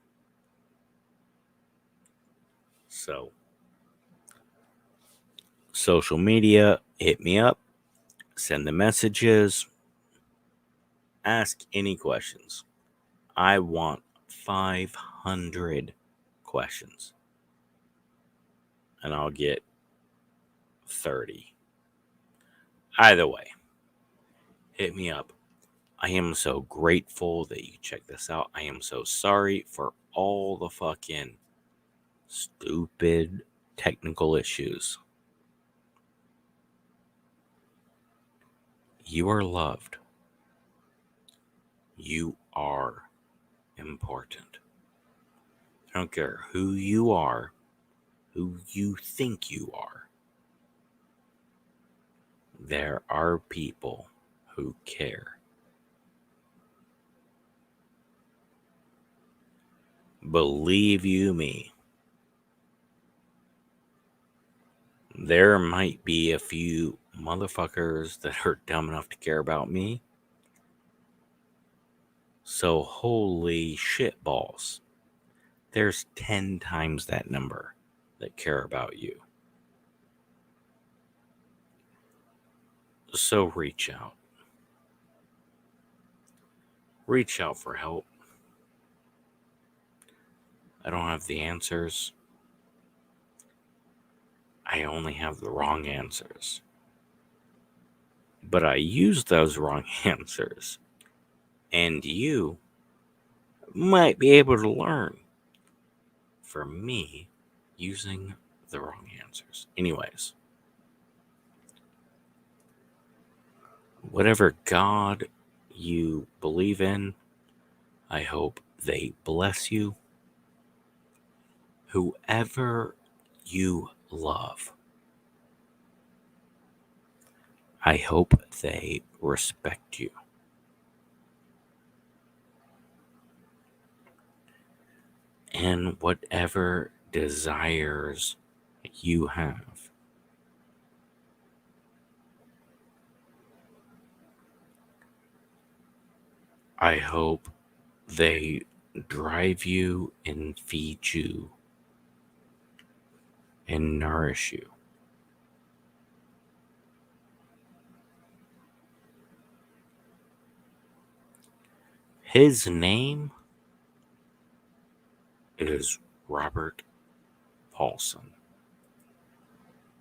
So, social media, hit me up, send the messages, ask any questions. I want 500 questions, and I'll get 30. Either way, hit me up. I am so grateful that you checked this out. I am so sorry for all the fucking stupid technical issues. You are loved. You are important. I don't care who you are, who you think you are. There are people who care. Believe you me, there might be a few motherfuckers that are dumb enough to care about me. So holy shit balls. There's 10 times that number that care about you. So reach out. Reach out for help. I don't have the answers. I only have the wrong answers. But I use those wrong answers. And you might be able to learn from me using the wrong answers. Anyways, whatever God you believe in, I hope they bless you. Whoever you love, I hope they respect you. And whatever desires you have, I hope they drive you and feed you and nourish you. His name is Robert Paulson.